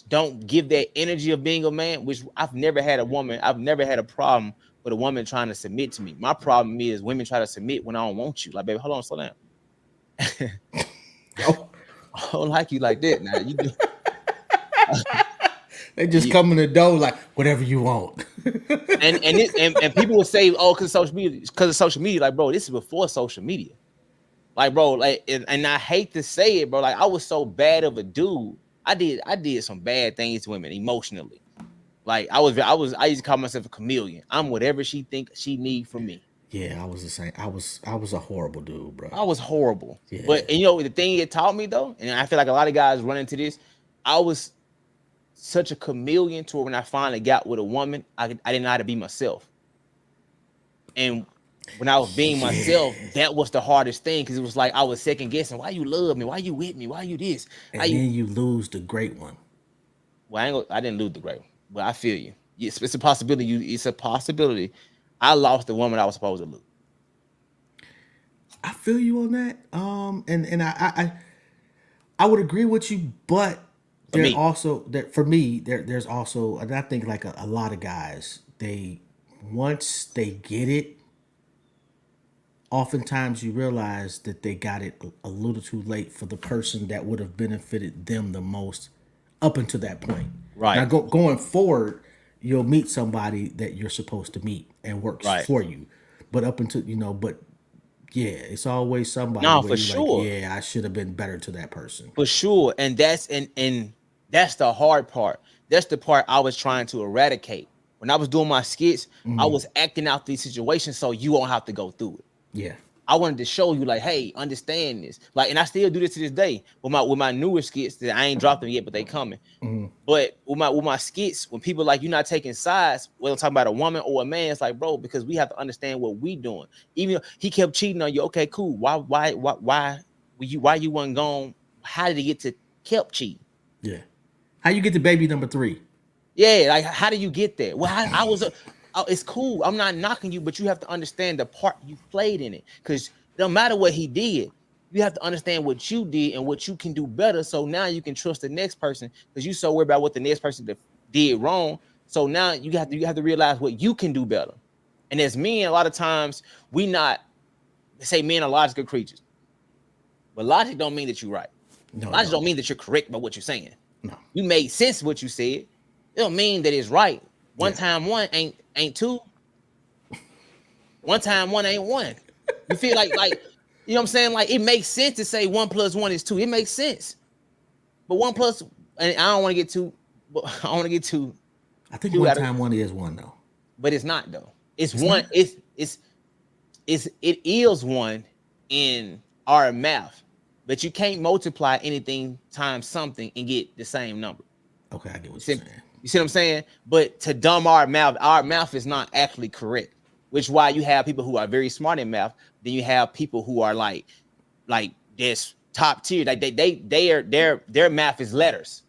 don't give that energy of being a man, which I've never had a problem with a woman trying to submit to me. My problem is women try to submit when I don't want you. Like, baby, hold on, slow down.
Oh.
I don't like you like that. Now you do.
They just come in the door like, whatever you want.
and people will say, oh, because of social media. Like, bro, this is before social media. Like, bro, like, and I hate to say it, bro. Like, I was so bad of a dude. I did some bad things to women emotionally. Like, I used to call myself a chameleon. I'm whatever she think she need from me.
Yeah, I was the same. I was a horrible dude, bro.
I was horrible.
Yeah.
But the thing it taught me though, and I feel like a lot of guys run into this, I was such a chameleon to where when I finally got with a woman, I didn't know how to be myself. And when I was being myself, that was the hardest thing, because it was like I was second guessing. Why you love me? Why you with me? Why you this?
And then you lose the great one.
Well, I didn't lose the great one, but I feel you. It's a possibility. It's a possibility. I lost the woman I was supposed to lose.
I feel you on that. And I would agree with you, but there's also, and I think like a lot of guys, once they get it, oftentimes you realize that they got it a little too late for the person that would have benefited them the most up until that point.
Right.
Now going forward, you'll meet somebody that you're supposed to meet and works for you. But up until, yeah, it's always somebody.
No,
where
for
you're
sure.
like, yeah, I should have been better to that person.
For sure. And that's the hard part. That's the part I was trying to eradicate. When I was doing my skits, I was acting out these situations so you won't have to go through it.
Yeah.
I wanted to show you, like, hey, understand this. Like, and I still do this to this day with my newer skits that I ain't dropped them yet, but they coming. But with my skits, when people like, you're not taking sides, whether I'm talking about a woman or a man, it's like, bro, because we have to understand what we doing. Even though he kept cheating on you, okay, cool. Why you wasn't gone? How did he get to kept cheating?
Yeah. How you get to baby number 3?
Yeah, like, how do you get there? Well, I was it's cool. I'm not knocking you, but you have to understand the part you played in it. Because no matter what he did, you have to understand what you did and what you can do better. So now you can trust the next person, because you're so worried about what the next person did wrong. So now you have to realize what you can do better. And as men, a lot of times they say men are logical creatures. But logic don't mean that you're right.
No,
logic don't mean that you're correct by what you're saying.
No.
You made sense what you said. It don't mean that it's right. One time one ain't two. One time one ain't one. You feel like you know what I'm saying? Like, it makes sense to say 1 + 1 is 2. It makes sense. But 1 plus, and I don't want to get too.
I think 1 time 1 is 1 though.
But it's not though. It's
It's
one.
not?
It is one in our math, but you can't multiply anything times something and get the same number.
Okay, I get
You
what you're
see,
saying.
you see what I'm saying? But to dumb our math is not actually correct. Which why you have people who are very smart in math. Then you have people who are like this top tier. Like their math is letters.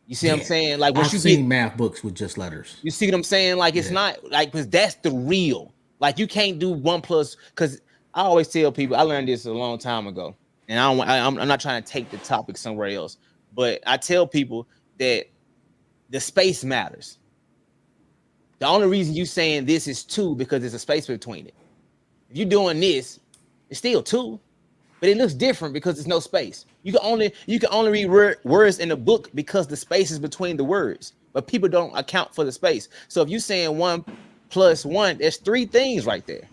You see what I'm
Yeah.
saying? Like once
I've
you get,
seen math books with just letters.
you see what I'm saying? Like it's
Yeah.
not like, because that's the real. Like you can't do one plus. Because I always tell people, I learned this a long time ago, and I'm not trying to take the topic somewhere else, but I tell people that the space matters. The only reason you saying this is two because there's a space between it. If you're doing this, it's still two, but it looks different because there's no space. You can only read words in the book because the space is between the words, but people don't account for the space. So if you're saying 1 + 1, there's three things right there.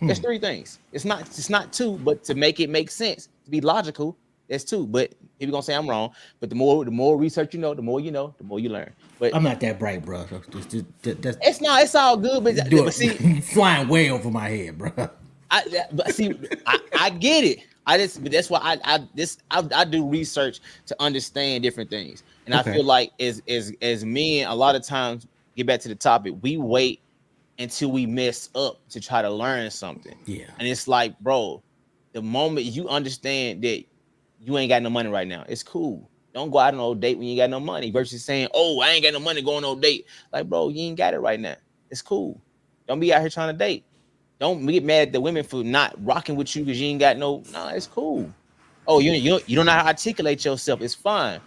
There's three things. It's not two, but to make it make sense, to be logical, there's two. But people gonna say I'm wrong. But the more research you know, the more you know, the more you learn. But
I'm not that bright, bro. That's
it's all good. But
do
but see,
it flying way over my head, bro.
I get it. But that's why I do research to understand different things. And I
Okay.
feel like as men, a lot of times, get back to the topic, we wait until we mess up to try to learn something.
Yeah.
And it's like, bro, the moment you understand that you ain't got no money right now, it's cool. Don't go out on no date when you ain't got no money versus saying, oh, I ain't got no money going on no date. Like, bro, you ain't got it right now. It's cool. Don't be out here trying to date. Don't get mad at the women for not rocking with you because you ain't got no. Nah, it's cool. Oh, you don't know how to articulate yourself. It's fine.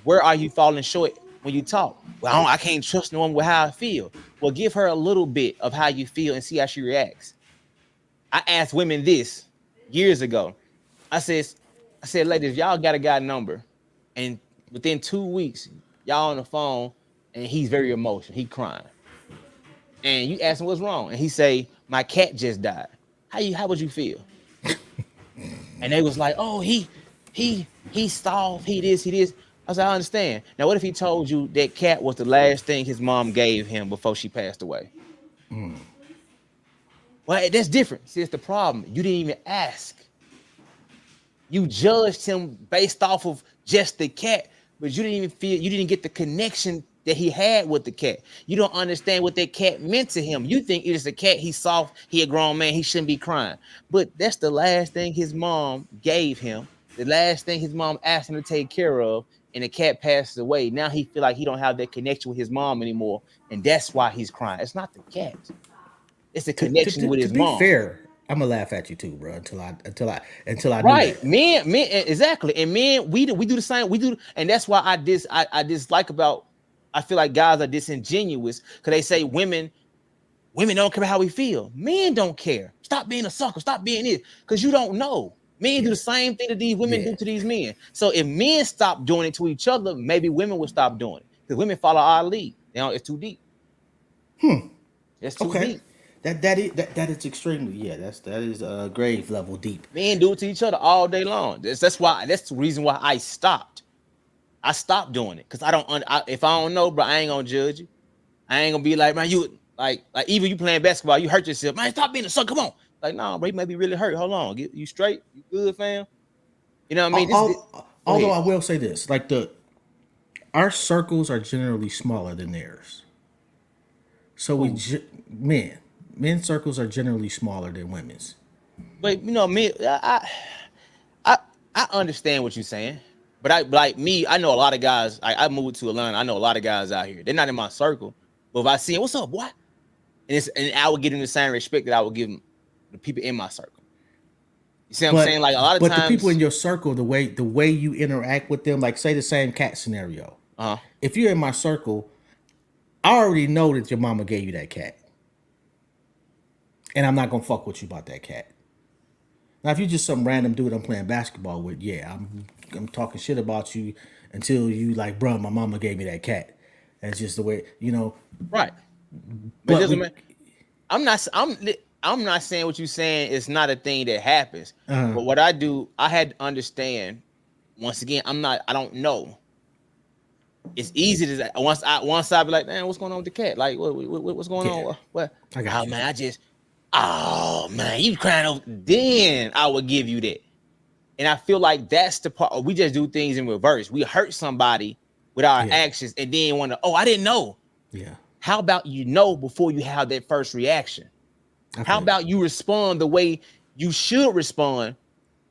Where are you falling short when you talk? Well, I can't trust no one with how I feel. Well, give her a little bit of how you feel and see how she reacts. I asked women this years ago. I said, ladies, y'all got a guy number, and within 2 weeks, y'all on the phone, and he's very emotional. He crying, and you ask him what's wrong, and he say, my cat just died. How would you feel? And they was like, oh, he soft, he this. I said, I understand. Now, what if he told you that cat was the last thing his mom gave him before she passed away? Well, that's different. See, it's the problem. You didn't even ask. You judged him based off of just the cat, but you didn't get the connection that he had with the cat. You don't understand what that cat meant to him. You think it's a cat, he's soft, he a grown man, he shouldn't be crying. But that's the last thing his mom gave him, the last thing his mom asked him to take care of, and the cat passes away. Now he feel like he don't have that connection with his mom anymore, and that's why he's crying. It's not the cat. It's the connection with
To
his
be
mom.
fair, I'm gonna laugh at you too, bro. Until I do
Right,
that.
men, exactly, and men, we do the same. We do, and that's why I dislike about. I feel like guys are disingenuous because they say women don't care how we feel. Men don't care. Stop being a sucker. Stop being it, because you don't know. Men do
Yeah.
the same thing that these women
Yeah.
do to these men. So if men stop doing it to each other, maybe women will stop doing it because women follow our lead. It's too deep. It's too
Okay.
deep.
That is extremely, that is grave level deep.
Men do it to each other all day long. That's the reason why I stopped. I stopped doing it because if I don't know, bro, I ain't gonna judge you. I ain't gonna be like, man, you like even you playing basketball, you hurt yourself, man. Stop being a sucker. Come on, like, nah, bro, you may be really hurt. Hold on, get you straight. You good, fam? You know what I mean? Go
Although
ahead.
I will say this, like our circles are generally smaller than theirs. So
Cool.
men's circles are generally smaller than women's.
But me, I I understand what you're saying, but like me, I know a lot of guys. I moved to Atlanta. I know a lot of guys out here. They're not in my circle, but if I see them, what's up, boy? And I would give them the same respect that I would give them the people in my circle. You see what I'm saying?
But
Like a lot of
the people in
times,
your circle, the way you interact with them, like say the same cat scenario.
uh,
If you're in my circle, I already know that your mama gave you that cat, and I'm not gonna fuck with you about that cat. Now, if you're just some random dude I'm playing basketball with, yeah, I'm talking shit about you until you like, bro, my mama gave me that cat. That's just the way,
right? But it
But
doesn't
we,
matter. I'm not saying what you're saying is not a thing that happens. But what I do, I had to understand. Once again, I don't know. it's easy to once I be like, man, what's going on with the cat? Like, what's going
Yeah.
on? What?
I got
Oh
you.
man, oh man, you crying over. Then I would give you that. And I feel like that's the part. We just do things in reverse. We hurt somebody with our actions, and then want to. Oh, I didn't know.
Yeah.
How about you know before you have that first reaction? How about you respond the way you should respond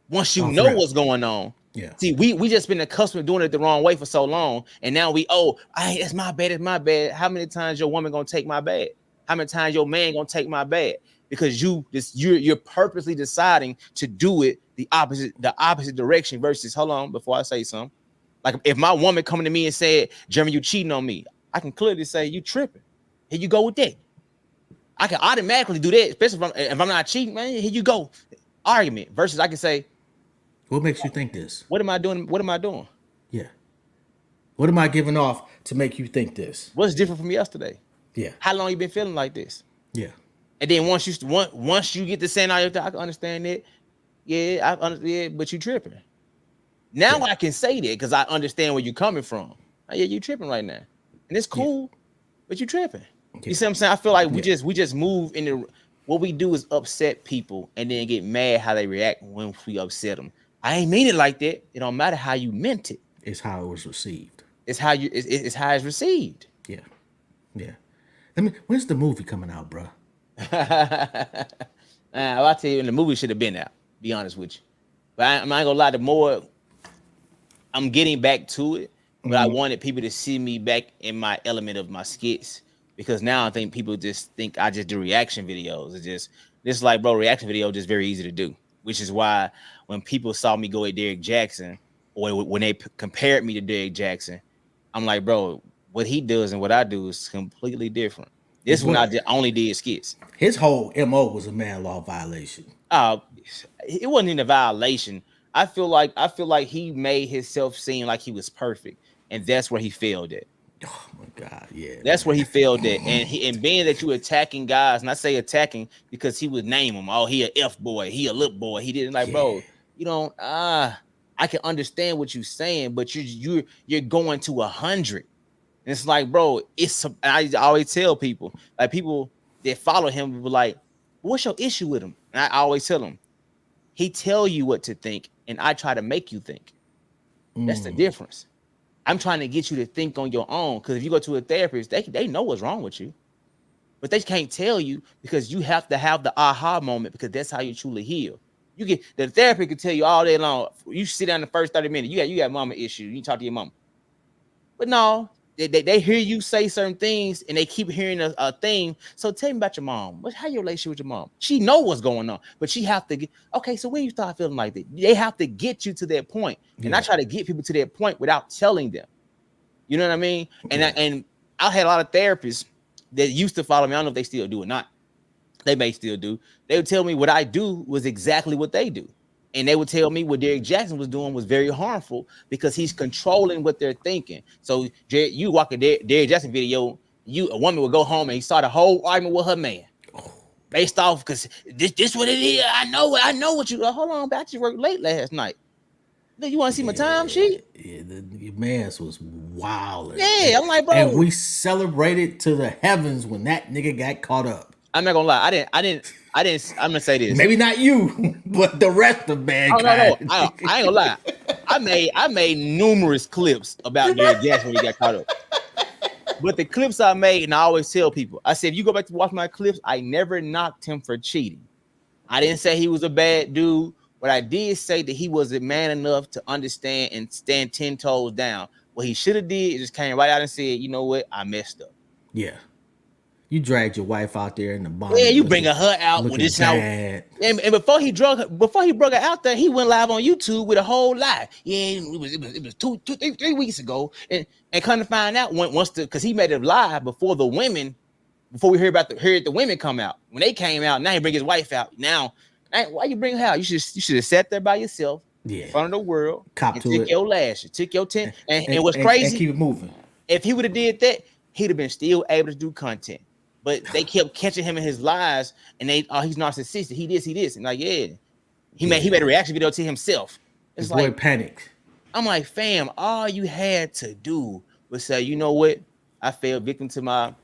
once you know what's going on?
Yeah.
See, we just been accustomed to doing it the wrong way for so long, and now it's my bad, it's my bad. How many times your woman gonna take my bad? How many times your man gonna take my bad? Because you're purposely deciding to do it the opposite direction versus hold on before I say something. Like if my woman coming to me and said, Jeremy, you cheating on me, I can clearly say you tripping. Here you go with that. I can automatically do that, especially if I'm not cheating, man. Here you go. Argument versus I can say,
what makes you think this?
What am I doing? What am I doing?
Yeah. What am I giving off to make you think this?
What's different from yesterday?
Yeah.
How long you been feeling like this?
Yeah.
And then once you get to saying all your thing, I can understand that. Yeah, but you tripping. Now I can say that because I understand where you're coming from. Yeah, you tripping right now. And it's cool, but you tripping. You see what I'm saying? I feel like we just move into what we do is upset people and then get mad how they react when we upset them. I ain't mean it like that. It don't matter how you meant it.
It's how it was received.
It's how it's received.
Yeah. Yeah. When's the movie coming out, bro?
I'll tell you, the movie should have been out. Be honest with you, but I'm not gonna lie. The more I'm getting back to it, but I wanted people to see me back in my element of my skits because now I think people just think I just do reaction videos. It's just like, bro, reaction video just very easy to do, which is why when people saw me go at Derrick Jackson or when they compared me to Derrick Jackson, I'm like, bro, what he does and what I do is completely different. This one I only did skits.
His whole MO was a man law violation.
It wasn't in a violation. I feel like he made himself seem like he was perfect, and that's where he failed at.
Oh my God, yeah.
That's where he failed at. And being that you attacking guys, and I say attacking because he would name them. Oh, he a F boy, he a lip boy. He didn't bro. You don't. I can understand what you're saying, but you're going to 100. And it's like, bro, I always tell people, like people that follow him, be like, what's your issue with him? And I always tell them, he tell you what to think, and I try to make you think. That's the difference. I'm trying to get you to think on your own. Because if you go to a therapist, they know what's wrong with you, but they can't tell you because you have to have the aha moment because that's how you truly heal. The therapist can tell you all day long. You sit down the first 30 minutes. You got mama issues. You talk to your mama, but no. They hear you say certain things and they keep hearing a thing. So tell me about your mom. How your relationship with your mom? She know what's going on, but she have to get, okay, so when you start feeling like that, they have to get you to that point. And I try to get people to that point without telling them. You know what I mean? And I had a lot of therapists that used to follow me. I don't know if they still do or not. They may still do. They would tell me what I do was exactly what they do. And they would tell me what Derrick Jackson was doing was very harmful because he's controlling what they're thinking. So you watch a Derrick Jackson video, a woman would go home and he start a whole argument with her man, based off because this what it is. I know what you. Hold on, I just worked late last night. You want to see my time sheet? Yeah,
the man's was wild.
Yeah, I'm like, bro.
And we celebrated to the heavens when that nigga got caught up.
I'm not gonna lie. I didn't. I'm gonna say this.
Maybe not you, but the rest of mankind.
Oh, no. I ain't gonna lie. I made numerous clips about Derrick Jackson when he got caught up. But the clips I made, and I always tell people, I said, if you go back to watch my clips, I never knocked him for cheating. I didn't say he was a bad dude, but I did say that he was a man enough to understand and stand 10 toes down. What he should have did is just came right out and said, you know what, I messed up.
Yeah. You dragged your wife out there in the bomb.
Yeah, you bringing her out with this out. And before he brought her out there, he went live on YouTube with a whole lie. Yeah, it was 3 weeks ago, and kind of find out because he made it live before the women, before we heard the women come out. When they came out, now he bring his wife out. Now, why you bring her out? You should have sat there by yourself in front of the world,
took
your lashes, took your 10, and what's crazy?
And keep it moving.
If he would have did that, he'd have been still able to do content. But they kept catching him in his lies, and he's narcissistic. He this, and like, he made a reaction video to himself. It's
boy panicked.
I'm like, fam, all you had to do but say, you know what, I fell victim to my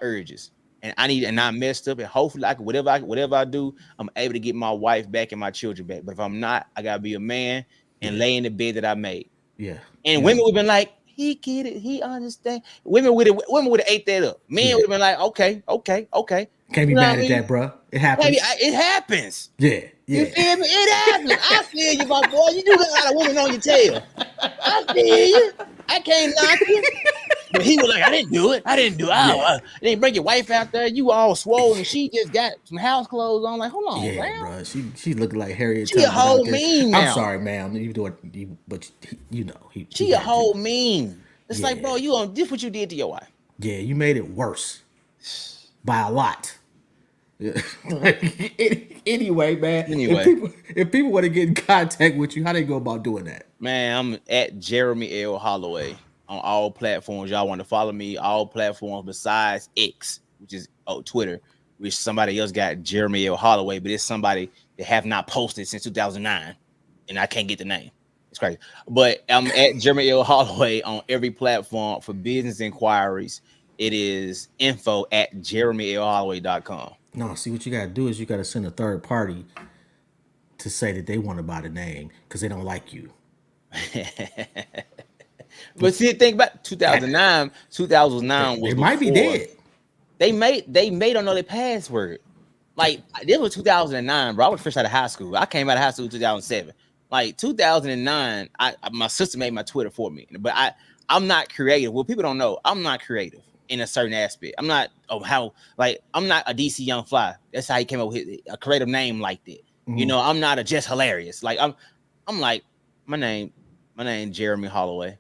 urges, and I messed up, and hopefully I can whatever I do, I'm able to get my wife back and my children back. But if I'm not, I gotta be a man and
Yeah.
lay in the bed that I made.
Yeah.
And
Yeah.
women would have been like, he get it, he understand. Women would have ate that up. Men
Yeah.
would have been like, okay, okay, okay.
Can't be
You know what
mad
I
at
mean?
that, bro. It
Baby,
happens.
it happens.
Yeah.
You
Yeah.
feel me? It happens. I feel you, my boy. You do got a lot of women on your tail. I feel you. I can't knock you. But he was like, I didn't do it. I didn't do it.
Yeah.
Then bring your wife out there. You all swollen. She just got some house clothes on. Like, hold on,
Yeah,
man.
bro. She looking like Harriet
She a
Tubman out
whole
there.
meme
I'm
now.
sorry, ma'am. You do it, but you know he
She a
had to.
whole meme. It's like, bro,
Yeah.
this what you did to your wife.
Yeah, you made it worse by a lot. Yeah. Anyway, man.
Anyway,
If people want to get in contact with you, how they go about doing that?
man, I'm at Jeremy L. Holloway on all platforms. Y'all want to follow me, all platforms besides X, which is Twitter, which somebody else got Jeremy L. Holloway, but it's somebody that have not posted since 2009, and I can't get the name. It's crazy. But I'm at Jeremy L. Holloway on every platform for business inquiries. It is info@jeremylholloway.com.
No, see what you gotta do is you gotta send a third party to say that they want to buy the name because they don't like you.
But see, think about 2009. 2009
They
was
might be
before
dead.
they made don't know their password. Like this was 2009, bro. I was fresh out of high school. I came out of high school in 2007. Like 2009, my sister made my Twitter for me. But I'm not creative. Well, people don't know I'm not creative in a certain aspect. I'm not I'm not a DC Young Fly. That's how he came up with a creative name like that. You know, I'm not a just hilarious. Like I'm like my name Jeremy Holloway.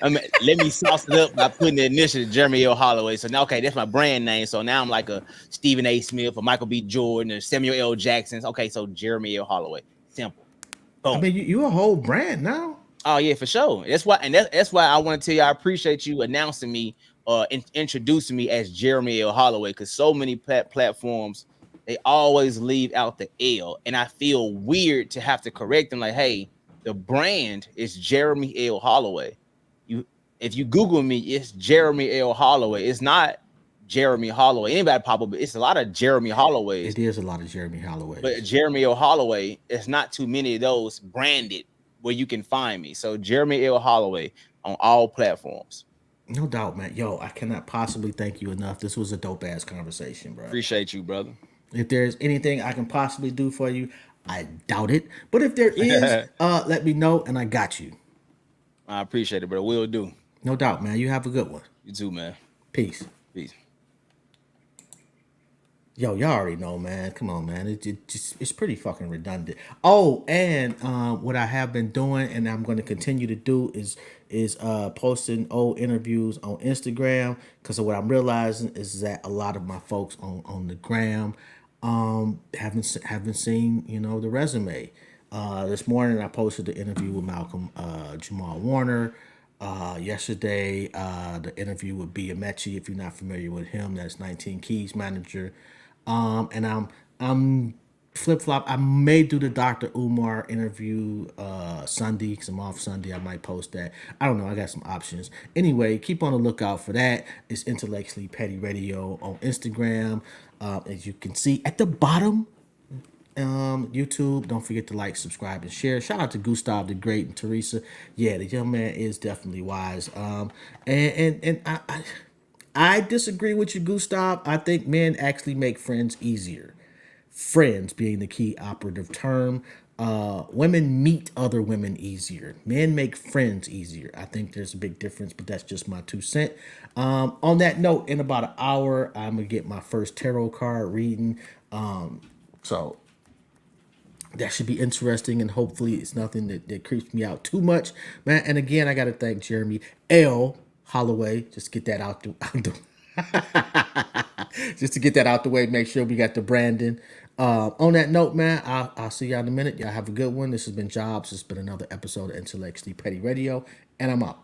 Let me sauce it up by putting the initial Jeremy L. Holloway. So now, okay, that's my brand name. So now I'm like a Stephen A. Smith, or Michael B. Jordan, or Samuel L. Jackson. Okay, so Jeremy L. Holloway. Simple.
I
Boom.
mean, you a whole brand now.
Oh yeah, for sure. That's why I want to tell you I appreciate you announcing me introducing me as Jeremy L. Holloway, because so many platforms they always leave out the L, and I feel weird to have to correct them. Like, hey, the brand is Jeremy L. Holloway. If you Google me, it's Jeremy L. Holloway. It's not Jeremy Holloway. Anybody pop up, it's a lot of Jeremy Holloways.
It is a lot of Jeremy Holloway.
But Jeremy L. Holloway, it's not too many of those branded where you can find me. So Jeremy L. Holloway on all platforms.
No doubt, man. Yo, I cannot possibly thank you enough. This was a dope ass conversation, bro.
Appreciate you, brother.
If there's anything I can possibly do for you, I doubt it. But if there is, let me know and I got you.
I appreciate it, bro. Will do.
No doubt, man. You have a good one.
You too, man.
Peace.
Peace.
Yo, y'all already know, man. Come on, man. It's pretty fucking redundant. Oh, and what I have been doing, and I'm going to continue to do, is posting old interviews on Instagram. Because what I'm realizing is that a lot of my folks on the gram haven't seen the resume. This morning I posted the interview with Malcolm Jamal Warner. Yesterday, the interview with Bia Mechi, if you're not familiar with him, that's 19 Keys manager. And I'm flip flop. I may do the Dr. Umar interview Sunday because I'm off Sunday. I might post that. I don't know. I got some options. Anyway, keep on the lookout for that. It's Intellectually Petty Radio on Instagram. As you can see at the bottom, YouTube. Don't forget to like, subscribe, and share. Shout out to Gustav the Great and Teresa. Yeah, the young man is definitely wise. And I disagree with you, Gustav. I think men actually make friends easier. Friends being the key operative term. Women meet other women easier. Men make friends easier. I think there's a big difference, but that's just my 2 cents. On that note, in about an hour, I'm gonna get my first tarot card reading. So that should be interesting, and hopefully it's nothing that creeps me out too much, man. And again, I got to thank Jeremy L. Holloway. Just get that out just to get that out the way. Make sure we got the branding. On that note, man, I'll see y'all in a minute. Y'all have a good one. This has been Jobs. It's been another episode of Intellectually Petty Radio, and I'm out.